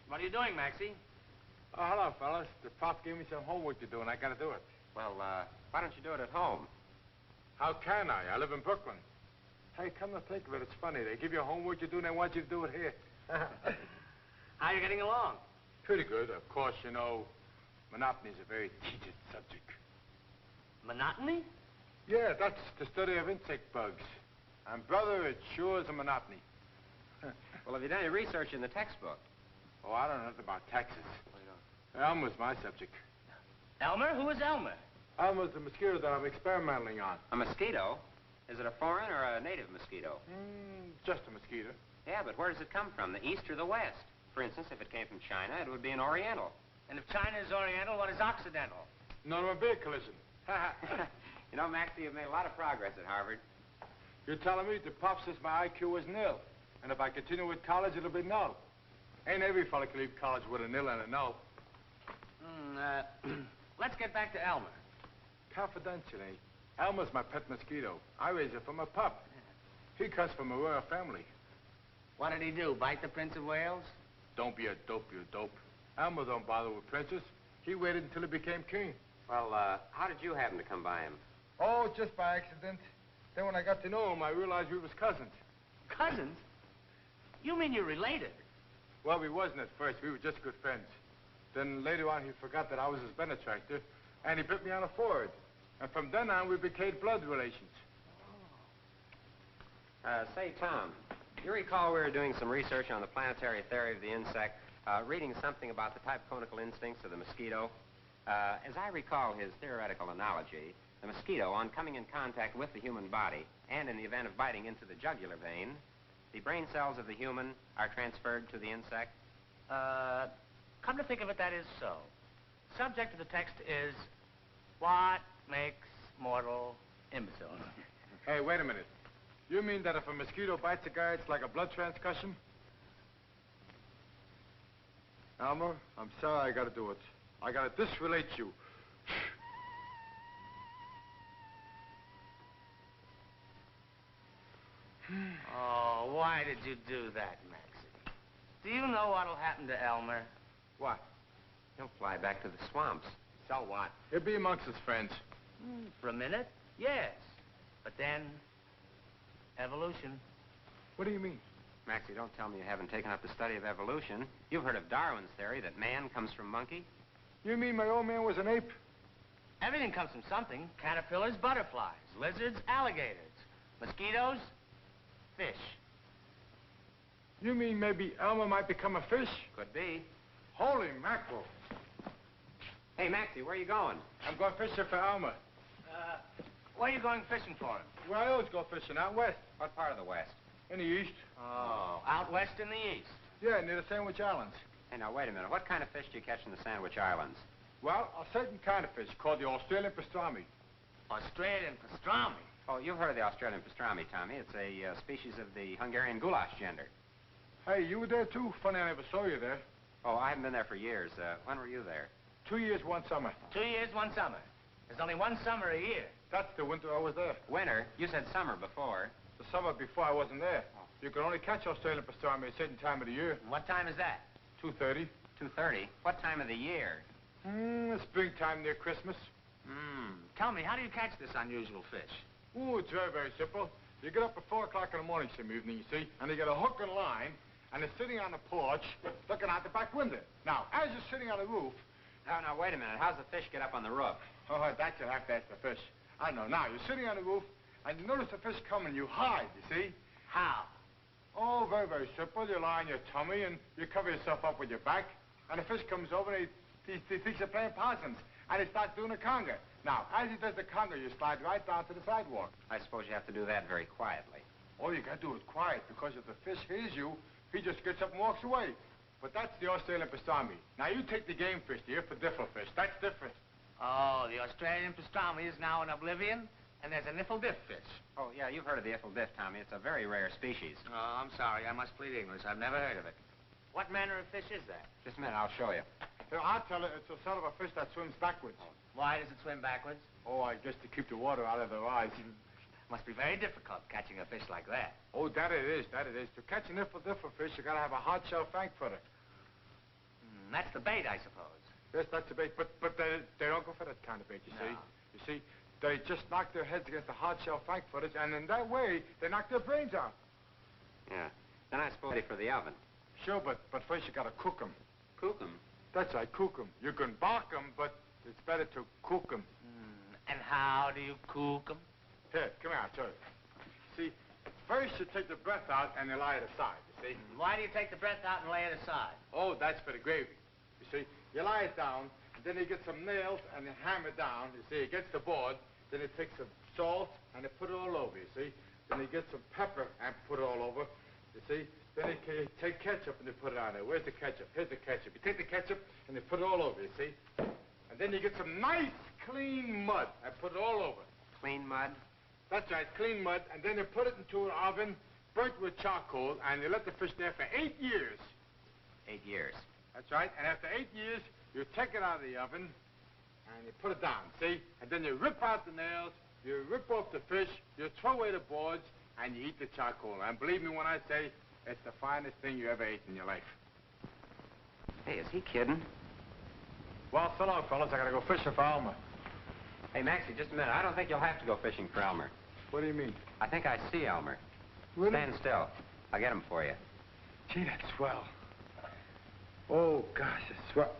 What are you doing, Maxie?
Oh, hello, fellas. The prof gave me some homework to do, and I gotta do it.
Well, why don't you do it at home?
How can I? I live in Brooklyn. Hey, come to think of it, it's funny. They give you homework to do, and they want you to do it here.
How are you getting along?
Pretty good. Of course, you know, monotony is a very tedious subject.
Monotony?
Yeah, that's the study of insect bugs. And, brother, it sure is a monotony.
Well, have you done any research in the textbook?
Oh, I don't know nothing about taxes. Elmer's my subject.
Elmer? Who is Elmer?
Elmer's the mosquito that I'm experimenting on.
A mosquito? Is it a foreign or a native mosquito?
Just a mosquito.
Yeah, but where does it come from, the east or the west? For instance, if it came from China, it would be an oriental.
And if China is Oriental, what is Occidental?
An automobile collision.
You know, Maxie, you've made a lot of progress at Harvard.
You're telling me the Pop says my IQ is nil. And if I continue with college, it'll be null. Ain't every fella can leave college with a nil and a null.
Let's get back to Elmer.
Confidentially, Elmer's my pet mosquito. I raised it from a pup. He comes from a royal family.
What did he do, bite the Prince of Wales?
Don't be a dope, you dope. Elmer don't bother with princes. He waited until he became king.
Well, how did you happen to come by him?
Oh, just by accident. Then when I got to know him, I realized we was cousins.
Cousins? You mean you're related?
Well, we wasn't at first. We were just good friends. Then later on, he forgot that I was his benefactor, and he bit me on the forehead. And from then on, we became blood relations.
Say, Tom, you recall we were doing some research on the planetary theory of the insect, reading something about the type conical instincts of the mosquito. As I recall his theoretical analogy, the mosquito, on coming in contact with the human body, and in the event of biting into the jugular vein, the brain cells of the human are transferred to the insect.
Come to think of it, that is so. Subject of the text is, what makes mortal imbecile?
Hey, wait a minute. You mean that if a mosquito bites a guy, it's like a blood transcussion? Elmer, I'm sorry I gotta do it. I gotta disrelate you.
Oh, why did you do that, Maxie? Do you know what'll happen to Elmer?
What?
He'll fly back to the swamps.
So what? He'll be amongst his friends.
For a minute, yes. But then, evolution.
What do you mean?
Maxie, don't tell me you haven't taken up the study of evolution. You've heard of Darwin's theory that man comes from monkey?
You mean my old man was an ape?
Everything comes from something. Caterpillars, butterflies, lizards, alligators, mosquitoes, fish.
You mean maybe Elmer might become a fish?
Could be.
Holy mackerel.
Hey, Maxie, where are you going?
I'm going fishing for Elmer.
Where are you going fishing for him?
Well, I always go fishing out west.
What part of the west?
In the east.
Oh, out west in the east.
Yeah, near the Sandwich Islands.
Hey, now, wait a minute. What kind of fish do you catch in the Sandwich Islands?
Well, a certain kind of fish called the Australian pastrami.
Australian pastrami?
Oh, you've heard of the Australian pastrami, Tommy. It's a species of the Hungarian goulash gender.
Hey, you were there too? Funny I never saw you there.
Oh, I haven't been there for years. When were you there?
2 years, 1 summer.
2 years, 1 summer. There's only 1 summer a year.
That's the winter I was there.
Winter? You said summer before.
The summer before I wasn't there. You can only catch Australian pastrami at a certain time of the year.
What time is that?
2:30.
2:30? What time of the year?
Springtime near Christmas.
Tell me, how do you catch this unusual fish?
Ooh, it's very, very simple. You get up at 4 o'clock in the morning some evening, you see, and you get a hook and line, and it's sitting on the porch looking out the back window. Now, as you're sitting on the roof...
Now, wait a minute. How's the fish get up on the roof?
Oh, that you'll have to ask the fish. I know. Now, you're sitting on the roof, and you notice the fish coming, you hide, you see?
How?
Oh, very, very simple. You lie on your tummy, and you cover yourself up with your back, and the fish comes over, and he thinks you're playing possums, and he starts doing a conga. Now, as he does the conga, you slide right down to the sidewalk.
I suppose you have to do that very quietly.
Oh, you got to do it quiet, because if the fish hears you, he just gets up and walks away. But that's the Australian pastrami. Now, you take the game fish, the different fish. That's different.
Oh, the Australian pastrami is now in oblivion, and there's a niffle-diff fish.
Oh, yeah, you've heard of the niffle-diff, Tommy. It's a very rare species.
Oh, I'm sorry. I must plead English. I've never heard of it. What manner of fish is that?
Just a minute. I'll show you.
Here, I'll tell you, it's a sort of a fish that swims backwards.
Why does it swim backwards?
Oh, I guess to keep the water out of their eyes.
Must be very difficult catching a fish like that.
Oh, that it is, that it is. To catch a niffle-diff fish, you got to have a hard-shell frankfurter.
That's the bait, I suppose.
Yes, that's the bait, but they don't go for that kind of bait, you see. You see, they just knock their heads against the hard-shell frankfurters, and in that way, they knock their brains out.
Yeah. Then I suppose ready for the oven.
Sure, but first you got to cook them.
Cook them?
That's right, cook them. You can bake them, but it's better to cook them.
And how do you cook them?
Here, come here, I'll show you. See, first you take the breath out and you lie it aside, you see.
Why do you take the breath out and lay it aside?
Oh, that's for the gravy. You see, you lie it down, and then you get some nails and you hammer it down, you see, against the board. Then you take some salt and you put it all over, you see. Then you get some pepper and put it all over, you see. Then you take ketchup and you put it on there. Where's the ketchup? Here's the ketchup. You take the ketchup and you put it all over, you see? And then you get some nice, clean mud and put it all over.
Clean mud?
That's right, clean mud. And then you put it into an oven, burnt with charcoal, and you let the fish there for 8 years.
8 years.
That's right. And after 8 years, you take it out of the oven and you put it down, see? And then you rip out the nails, you rip off the fish, you throw away the boards, and you eat the charcoal. And believe me when I say, it's the finest thing you ever ate in your life.
Hey, is he kidding?
Well, so long, fellas. I gotta go fishing for Elmer.
Hey, Maxie, just a minute. I don't think you'll have to go fishing for Elmer.
What do you mean?
I think I see Elmer.
Really?
Stand still. I'll get him for you.
Gee, that's swell. Oh, gosh, it's swell.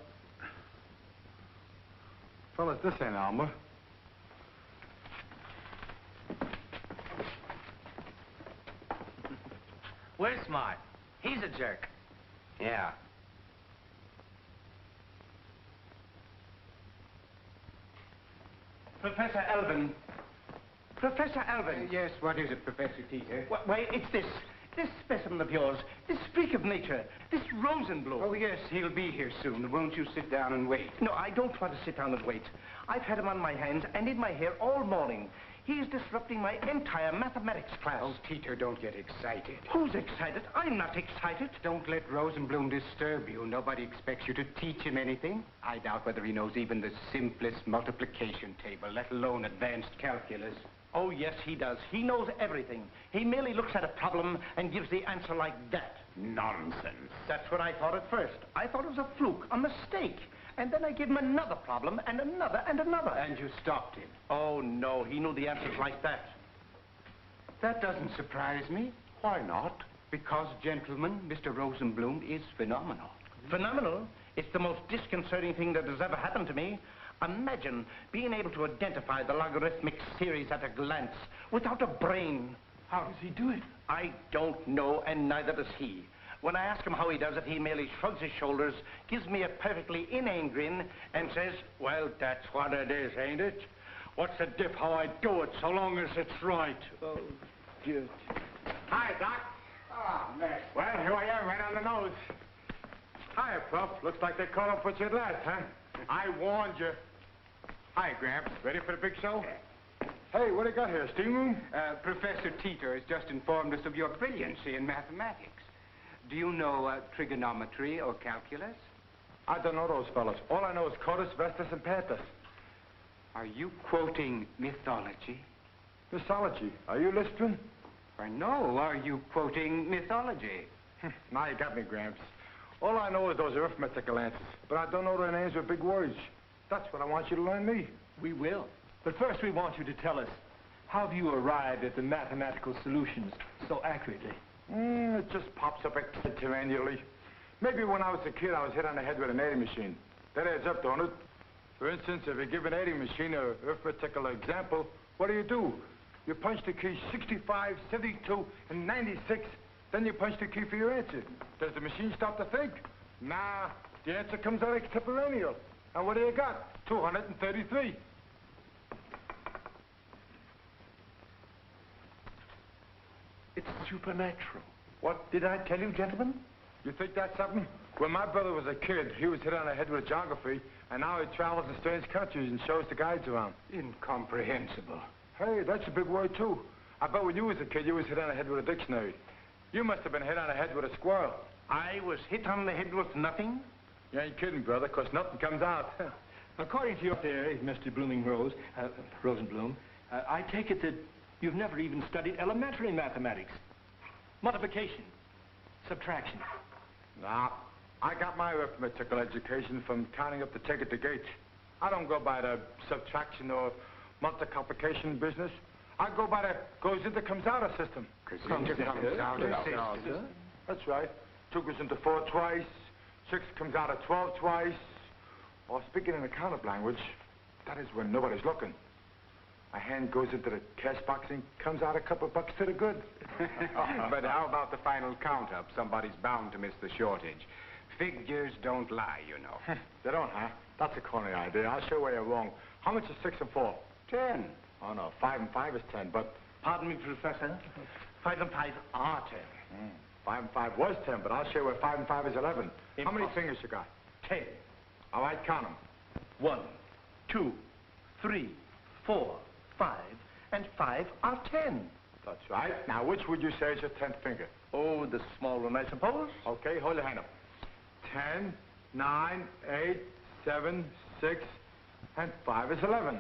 Fellas, this ain't Elmer.
We're smart. He's a jerk.
Yeah.
Professor Alvin. Professor Alvin.
Yes, what is it, Professor Teeter?
Why, it's this. This specimen of yours. This freak of nature. This Rosenbloom.
Oh, yes, he'll be here soon. Won't you sit down and wait?
No, I don't want to sit down and wait. I've had him on my hands and in my hair all morning. He is disrupting my entire mathematics class.
Oh, Teeter, don't get excited.
Who's excited? I'm not excited.
Don't let Rosenbloom disturb you. Nobody expects you to teach him anything. I doubt whether he knows even the simplest multiplication table, let alone advanced calculus.
Oh, yes, he does. He knows everything. He merely looks at a problem and gives the answer like that.
Nonsense.
That's what I thought at first. I thought it was a fluke, a mistake. And then I gave him another problem and another and another.
And you stopped him?
Oh, no, he knew the answers like that.
That doesn't surprise me. Why not? Because, gentlemen, Mr. Rosenbloom is phenomenal.
Phenomenal? It's the most disconcerting thing that has ever happened to me. Imagine being able to identify the logarithmic series at a glance without a brain.
How does he do it?
I don't know, and neither does he. When I ask him how he does it, he merely shrugs his shoulders, gives me a perfectly inane grin, and says, well, that's what it is, ain't it? What's the diff how I do it, so long as it's right? Oh, dear.
Hi, Doc.
Ah, Max.
Well, here I am, right on the nose. Hiya, Puff. Looks like they caught up with you at last, huh? I warned you. Hi, Gramps. Ready for the big show? Hey, what do you got here, steam room?
Professor Teeter has just informed us of your brilliancy in mathematics. Do you know trigonometry or calculus?
I don't know those fellas. All I know is Cotus, Vestus, and Panthus.
Are you quoting mythology?
Mythology? Are you listening?
Or no, are you quoting mythology?
Now you got me, Gramps. All I know is those arithmetical answers, but I don't know their names with big words. That's what I want you to learn me.
We will. But first we want you to tell us, how have you arrived at the mathematical solutions so accurately?
It just pops up extemporaneously. Maybe when I was a kid, I was hit on the head with an aiding machine. That adds up, don't it? For instance, if you give an aiding machine an arithmetical example, what do? You punch the key 65, 72, and 96, then you punch the key for your answer. Does the machine stop to think? Nah, the answer comes out extemporaneous. And what do you got? 233.
It's supernatural. What did I tell you, gentlemen?
You think that's something? When my brother was a kid, he was hit on the head with geography, and now he travels in strange countries and shows the guides around.
Incomprehensible.
Hey, that's a big word, too. I bet when you was a kid, you was hit on the head with a dictionary. You must have been hit on the head with a squirrel.
I was hit on the head with nothing?
You ain't kidding, brother, because nothing comes out.
According to your theory, Mr. Rosenbloom, I take it that you've never even studied elementary mathematics. Multiplication, subtraction.
Nah, I got my arithmetical education from counting up the ticket to gate. I don't go by the subtraction or multiplication business. I go by the goes into comes out system.
Comes out system.
That's right. 2 goes into 4 twice. 6 comes out of 12 twice. Or speaking in the count-up language, that is when nobody's looking. A hand goes into the cash box and comes out a couple of bucks to the good.
But how about the final count-up? Somebody's bound to miss the shortage. Figures don't lie, you know.
They don't, huh? That's a corny idea. I'll show you where you're wrong. How much is 6 and 4?
10.
Oh, no. 5 and 5 is 10, but...
Pardon me, Professor. 5 and 5 are 10.
5 and 5 was 10, but I'll show you where 5 and 5 is 11. How many fingers you got?
10.
All right, count them.
1, 2, 3, 4, 5, and 5 are 10.
That's right. Now, which would you say is your 10th finger?
Oh, the small one, I suppose.
Okay, hold your hand up. 10, 9, 8, 7, 6, and 5 is 11.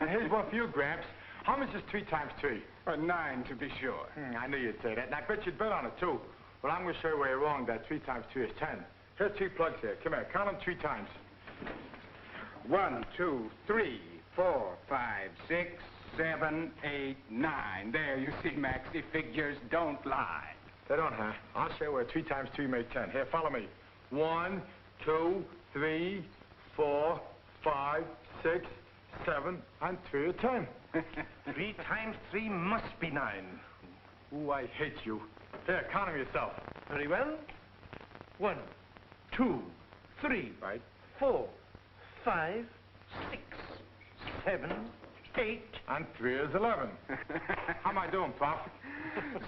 And here's one for you, Gramps. How much is 3 times 3?
9, to be sure.
I knew you'd say that, and I bet you'd bet on it, too. But I'm going to show you where you're wrong, that 3 times 3 is 10. Here's 3 plugs here. Come here, count them 3 times.
1, 2, 3, 4, 5, 6, 7, 8, 9. There, you see, Maxie, figures don't lie.
They don't, huh? I'll show you where 3 times 3 make 10. Here, follow me. 1, 2, 3, 4, 5, 6, 7, and 3 are 10.
3 times 3 must be 9.
Ooh, I hate you. Here, count them yourself.
Very well. 1, 2, 3,
right.
4, 5, 6, 7, 8.
And 3 is 11. How am I doing, Prof?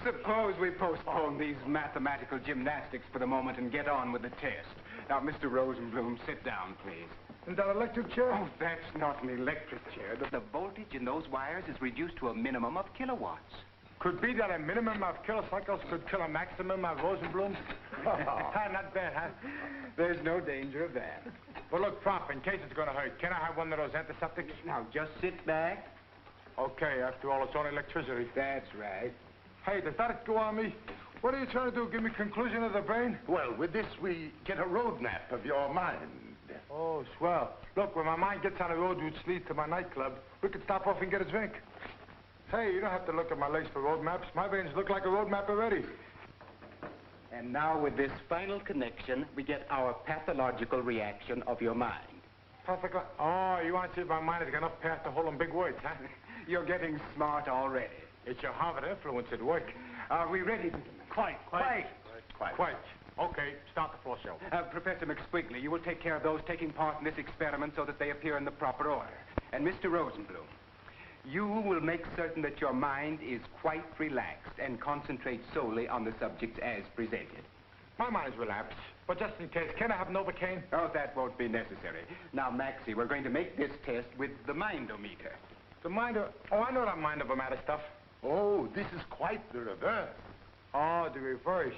Suppose we postpone these mathematical gymnastics for the moment and get on with the test. Now, Mr. Rosenbloom, sit down, please.
Is that an electric chair?
Oh, that's not an electric chair. The voltage in those wires is reduced to a minimum of kilowatts.
Could be that a minimum of kilocycles could kill a maximum of Rosenblooms? Not bad, huh?
There's no danger of that.
Well, look, Prof, in case it's going to hurt, can I have one of those antiseptics?
Now, just sit back.
Okay, after all, it's only electricity.
That's right.
Hey, does that go on me? What are you trying to do, give me conclusion of the brain?
Well, with this, we get a roadmap of your mind.
Oh, swell. Look, when my mind gets on the road which leads to my nightclub, we could stop off and get a drink. Hey, you don't have to look at my legs for road maps. My veins look like a road map already.
And now, with this final connection, we get our pathological reaction of your mind.
Pathological? Oh, you want to see if my mind has got enough path to hold them big words, huh?
You're getting smart already.
It's your Harvard influence at work.
Are we ready?
Quite. Okay, start the floor show.
Professor McSquigley, you will take care of those taking part in this experiment so that they appear in the proper order. And Mr. Rosenbloom, you will make certain that your mind is quite relaxed and concentrate solely on the subjects as presented.
My mind is relaxed, but just in case, can I have Novocaine?
Oh, that won't be necessary. Now, Maxie, we're going to make this test with the mindometer.
The minder? Oh, I know that mind-over-matter stuff.
Oh, this is quite the reverse.
Oh, the reverse.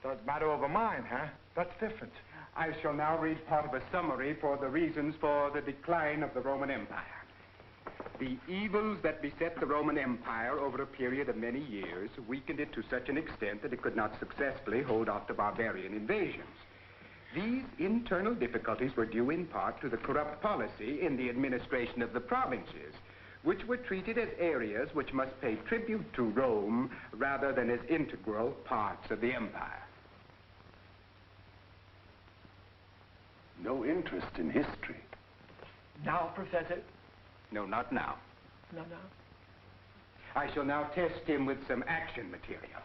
That's matter over mind, huh? That's different.
I shall now read part of a summary for the reasons for the decline of the Roman Empire. The evils that beset the Roman Empire over a period of many years weakened it to such an extent that it could not successfully hold off the barbarian invasions. These internal difficulties were due in part to the corrupt policy in the administration of the provinces, which were treated as areas which must pay tribute to Rome rather than as integral parts of the empire.
No interest in history.
Now, Professor?
No, not now.
No.
I shall now test him with some action material.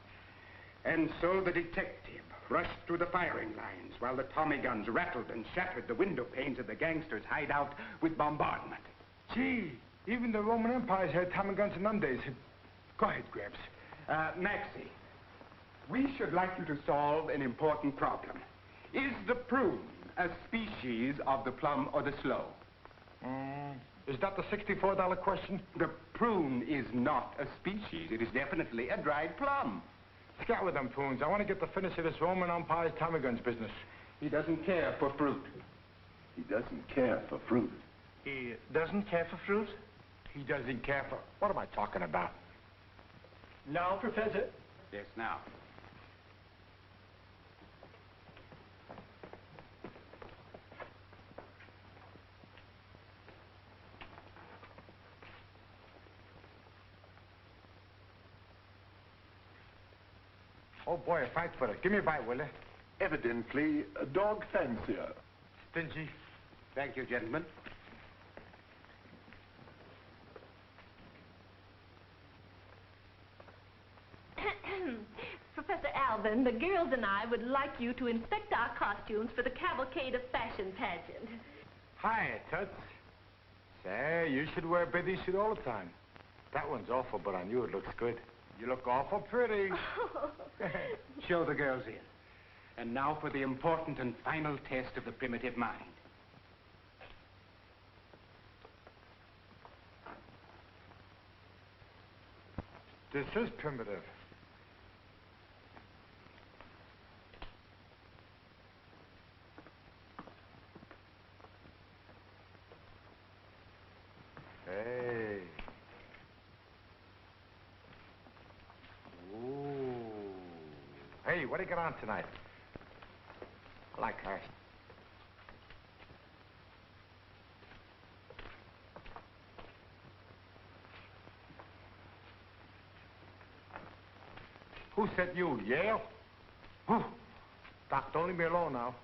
And so the detective rushed through the firing lines while the Tommy guns rattled and shattered the window panes of the gangsters' hideout with bombardment.
Gee, even the Roman empires had Tommy guns in them days. Go ahead, Gramps.
Maxie, we should like you to solve an important problem. Is the prune a species of the plum or the sloe?
Is that the $64 question?
The prune is not a species. It is definitely a dried plum.
Scat with them prunes. I want to get the finish of this Roman Empire's Tommy guns business.
He doesn't care for fruit.
He doesn't care for fruit.
He doesn't care for fruit?
He doesn't care for... What am I talking about?
Now, Professor?
Yes, now.
Oh, boy, a fight for it. Give me a bite, will you?
Evidently a dog fancier.
Stingy.
Thank you, gentlemen.
Professor Alvin, the girls and I would like you to inspect our costumes for the Cavalcade of Fashion pageant.
Hi, Toots. Say, you should wear a bathing suit all the time. That one's awful, but on you it looks good.
You look awful pretty. Show the girls in. And now for the important and final test of the primitive mind.
This is primitive. Hey. Ooh. Hey, what do you got on tonight? I like her. Who said you, Yale? Whew. Doc, don't leave me alone now.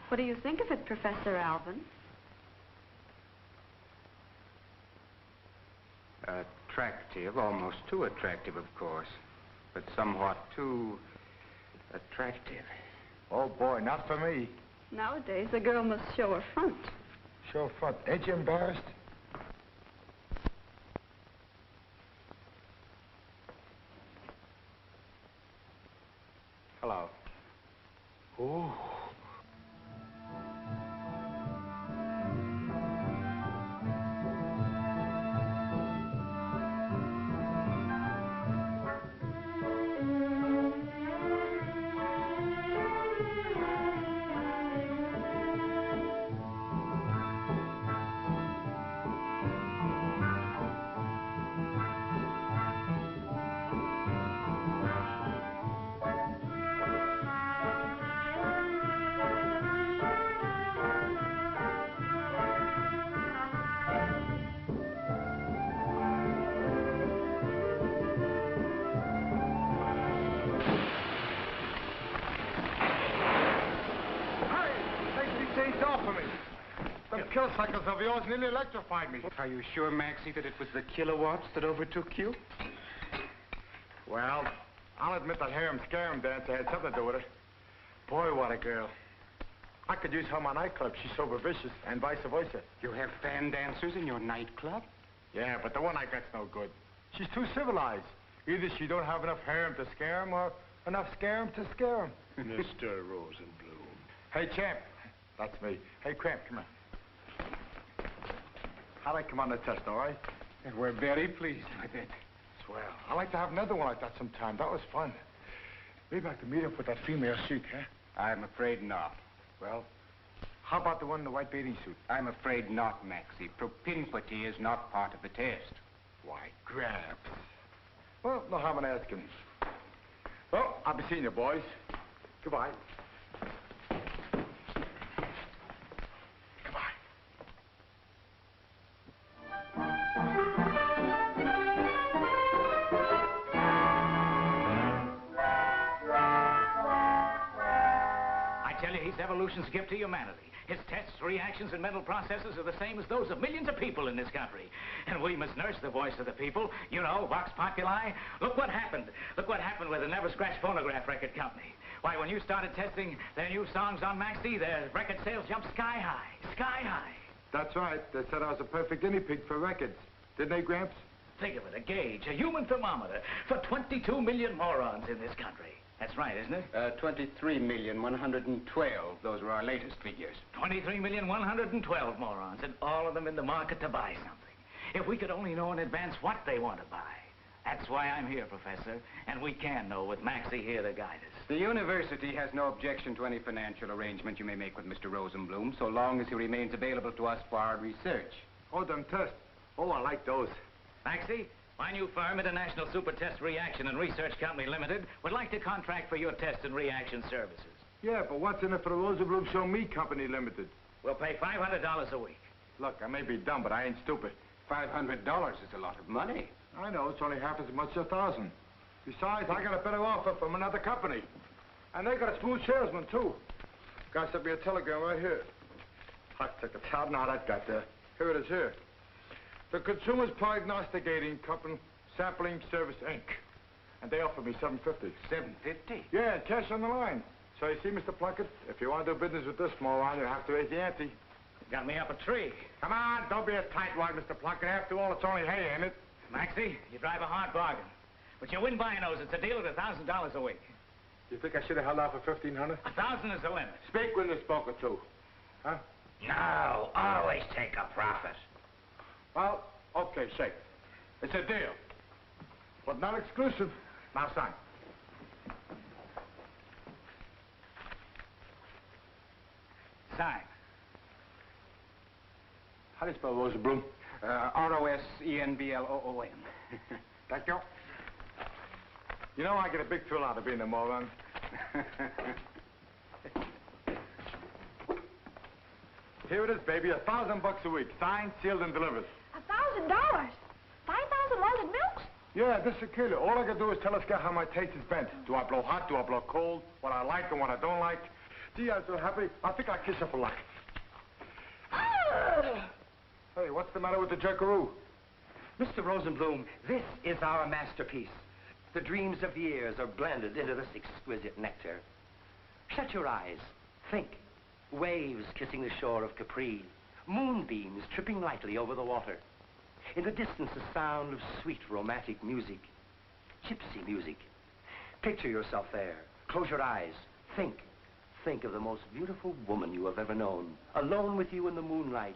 What do you think of it, Professor Alvin?
Attractive, almost too attractive, of course, but somewhat too attractive.
Oh, boy, not for me.
Nowadays, a girl must show her front.
Show front. Ain't you embarrassed?
Hello.
Ooh. Kill cycles of yours nearly electrified me.
Are you sure, Maxie, that it was the kilowatts that overtook you?
Well, I'll admit that harem-scarum dance had something to do with it. Boy, what a girl. I could use her in my nightclub. She's so vicious, and vice versa.
You have fan dancers in your nightclub?
Yeah, but the one I got's no good. She's too civilized. Either she don't have enough harem to scare him, or enough scarum to scare him.
Mr. Rosenbloom.
Hey, champ. That's me. Hey, Cramp, come on. How'd I come on the test, all right?
We're very pleased with it.
Swell. I'd like to have another one like that sometime. That was fun. Maybe I could meet up with that female sheik, huh?
I'm afraid not.
Well, how about the one in the white bathing suit?
I'm afraid not, Maxie. Propinquity is not part of the test.
Why, Gramps. Well, no harm in asking. Well, I'll be seeing you, boys. Goodbye.
He's evolution's gift to humanity. His tests, reactions, and mental processes are the same as those of millions of people in this country. And we must nurse the voice of the people. You know, Vox Populi. Look what happened. Look what happened with the Never Scratch Phonograph Record Company. Why, when you started testing their new songs on Maxie, their record sales jumped sky high. Sky high.
That's right. They said I was a perfect guinea pig for records. Didn't they, Gramps?
Think of it, a gauge, a human thermometer for 22 million morons in this country. That's right, isn't it?
23,112. Those were our latest figures.
23,112 morons, and all of them in the market to buy something. If we could only know in advance what they want to buy. That's why I'm here, Professor, and we can know with Maxie here to guide us.
The university has no objection to any financial arrangement you may make with Mr. Rosenbloom, so long as he remains available to us for our research.
Oh, them tests. Oh, I like those.
Maxie, my new firm, International Super Test Reaction and Research Company Limited, would like to contract for your test and reaction services.
Yeah, but what's in it for the Rosenbloom Show Me Company Limited?
We'll pay $500 a week.
Look, I may be dumb, but I ain't stupid.
$500 is a lot of money.
I know, it's only half as much as 1,000. Besides, I got a better offer from another company. And they got a smooth salesman, too. Guy sent me a telegram right here. I took a tab, now that got there. Here it is here. The Consumers Prognosticating Company Sampling Service, Inc. And they offered me $750.
$750?
Yeah, cash on the line. So you see, Mr. Plunkett, if you want to do business with this moron, you have to raise the ante.
got me up a tree.
Come on, don't be a tightwad, Mr. Plunkett. After all, it's only hay, ain't it?
Maxie, you drive a hard bargain. But you win binos. It's a deal at $1,000 a week.
You think I should have held out for $1,500?
$1,000 is the limit.
Speak when they're spoken to. Huh?
No, always take a profit.
Well, okay, shake. It's a deal. But not exclusive. Now sign.
Sign.
How do you spell Rosenbloom?
R-O-S-E-N-B-L-O-O-M.
Thank you. You know I get a big thrill out of being a moron. Here it is, baby. $1,000 a week. Signed, sealed, and delivered.
$1,000? 5,000 malted milks?
Yeah, this is killer. All I can do is tell this guy how my taste is bent. Do I blow hot? Do I blow cold? What I like and what I don't like? Gee, I'm so happy. I think I'll kiss her for luck. Hey, what's the matter with the jerkaroo?
Mr. Rosenbloom, this is our masterpiece. The dreams of years are blended into this exquisite nectar. Shut your eyes. Think. Waves kissing the shore of Capri. Moonbeams tripping lightly over the water. In the distance, the sound of sweet romantic music. Gypsy music. Picture yourself there. Close your eyes. Think. Think of the most beautiful woman you have ever known. Alone with you in the moonlight.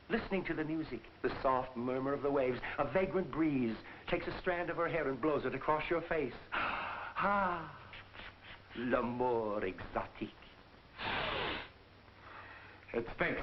Listening to the music, the soft murmur of the waves. A vagrant breeze takes a strand of her hair and blows it across your face. Ah, l'amour exotique.
It stinks.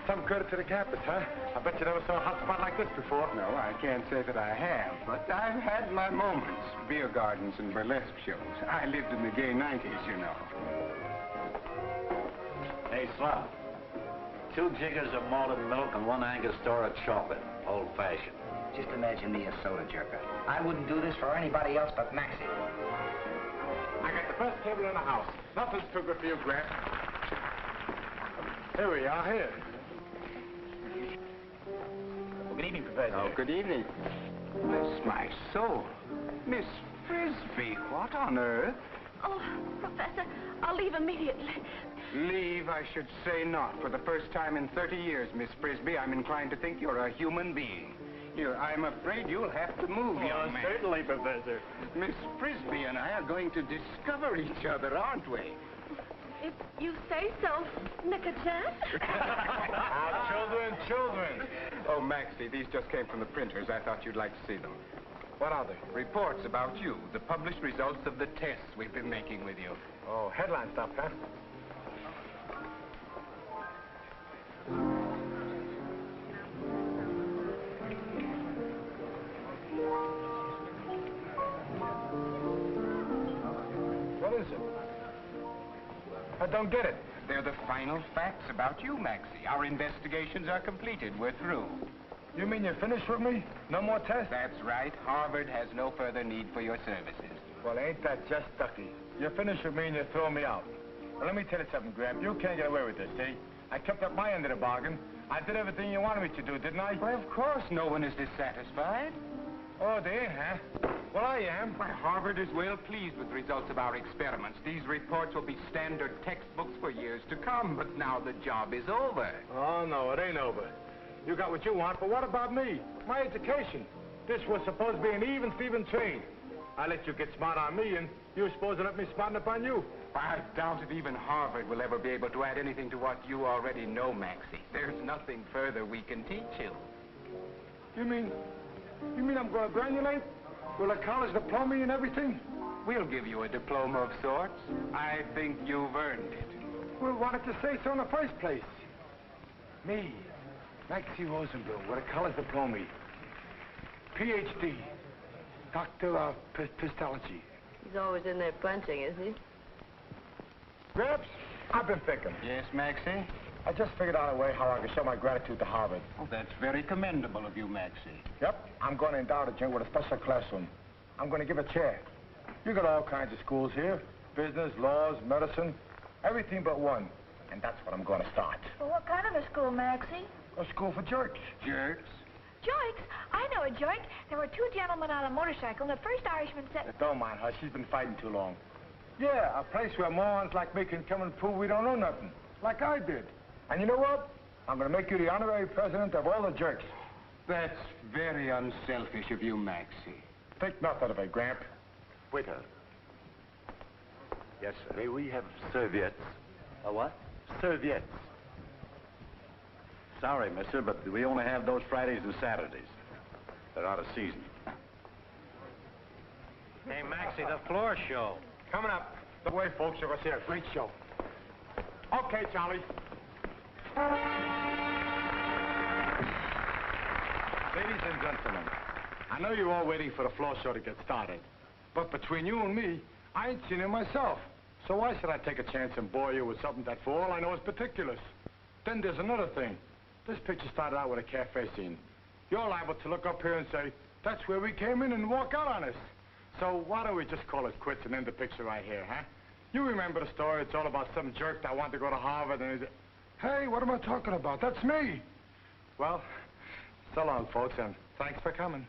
Some credit to the campus, huh? I bet you never saw a hot spot like this before.
No, I can't say that I have, but I've had my moments. Beer gardens and burlesque shows. I lived in the gay 90s, you know.
Hey, Slap. 2 jiggers of malted milk and 1 Angostura chocolate. Old-fashioned.
Just imagine me a soda jerker. I wouldn't do this for anybody else but Maxie.
I got the best table in the house. Nothing's too good for you, Grant. Here we are, here.
Well, good evening, Professor.
Oh, good evening. Bless my soul. Miss Frisbie, what on earth?
Oh, Professor, I'll leave immediately.
Leave, I should say not. For the first time in 30 years, Miss Frisbie, I'm inclined to think you're a human being. Here, I'm afraid you'll have to move, young man.
Certainly, Professor.
Miss Frisbie and I are going to discover each other, aren't we?
If you say so, Nicka-chan.
Children.
Oh, Maxie, these just came from the printers. I thought you'd like to see them.
What are they?
Reports about you, the published results of the tests we've been making with you.
Oh, headline stuff, huh? What is it? I don't get it.
They're the final facts about you, Maxie. Our investigations are completed. We're through.
You mean you're finished with me? No more tests?
That's right. Harvard has no further need for your services.
Well, ain't that just ducky? You're finished with me and you're throwing me out. Well, let me tell you something, Graham. You can't get away with this, see? I kept up my end of the bargain. I did everything you wanted me to do, didn't I?
Well, of course no one is dissatisfied.
Oh, they ain't, huh? Well, I am.
Why, Harvard is well pleased with the results of our experiments. These reports will be standard textbooks for years to come, but now the job is over.
Oh, no, it ain't over. You got what you want, but what about me? My education. This was supposed to be an even Steven trade. I let you get smart on me, and you were supposed to let me smarten up on you.
I doubt if even Harvard will ever be able to add anything to what you already know, Maxie. There's nothing further we can teach you.
You mean I'm going to granulate? Will a college diploma and everything?
We'll give you a diploma of sorts. I think you've earned it.
Well, why didn't you say so in the first place? Me, Maxie Rosenbloom, with a college diploma. Ph.D. Doctor of Histology.
He's always in there punching, isn't he?
Gramps, I've been thinking.
Yes, Maxie?
I just figured out a way how I can show my gratitude to Harvard.
Oh, that's very commendable of you, Maxie.
Yep, I'm going to endow the gym with a special classroom. I'm going to give a chair. You got all kinds of schools here. Business, laws, medicine, everything but one. And that's what I'm going to start.
Well, what kind of a school, Maxie?
A school for jerks.
Jerks?
Joinks? I know a joink. There were two gentlemen on a motorcycle, and the first Irishman said...
Don't mind her. She's been fighting too long. Yeah, a place where morons like me can come and prove we don't know nothing. Like I did. And you know what? I'm going to make you the honorary president of all the jerks.
That's very unselfish of you, Maxie.
Think nothing of it, Gramp.
Waiter. Yes, sir. May we have serviettes?
A what?
Serviettes.
Sorry, mister, but we only have those Fridays and Saturdays. They're out of season.
Hey, Maxie, the floor show.
Coming up. The way, folks, you're going to see a great show. Okay, Charlie. Ladies and gentlemen, I know you're all waiting for the floor show to get started. But between you and me, I ain't seen it myself. So why should I take a chance and bore you with something that for all I know is particulars? Then there's another thing. This picture started out with a cafe scene. You're liable to look up here and say, that's where we came in and walk out on us. So why don't we just call it quits and end the picture right here, huh? You remember the story. It's all about some jerk that wanted to go to Harvard and hey, what am I talking about? That's me. Well, so long, folks, and thanks for coming.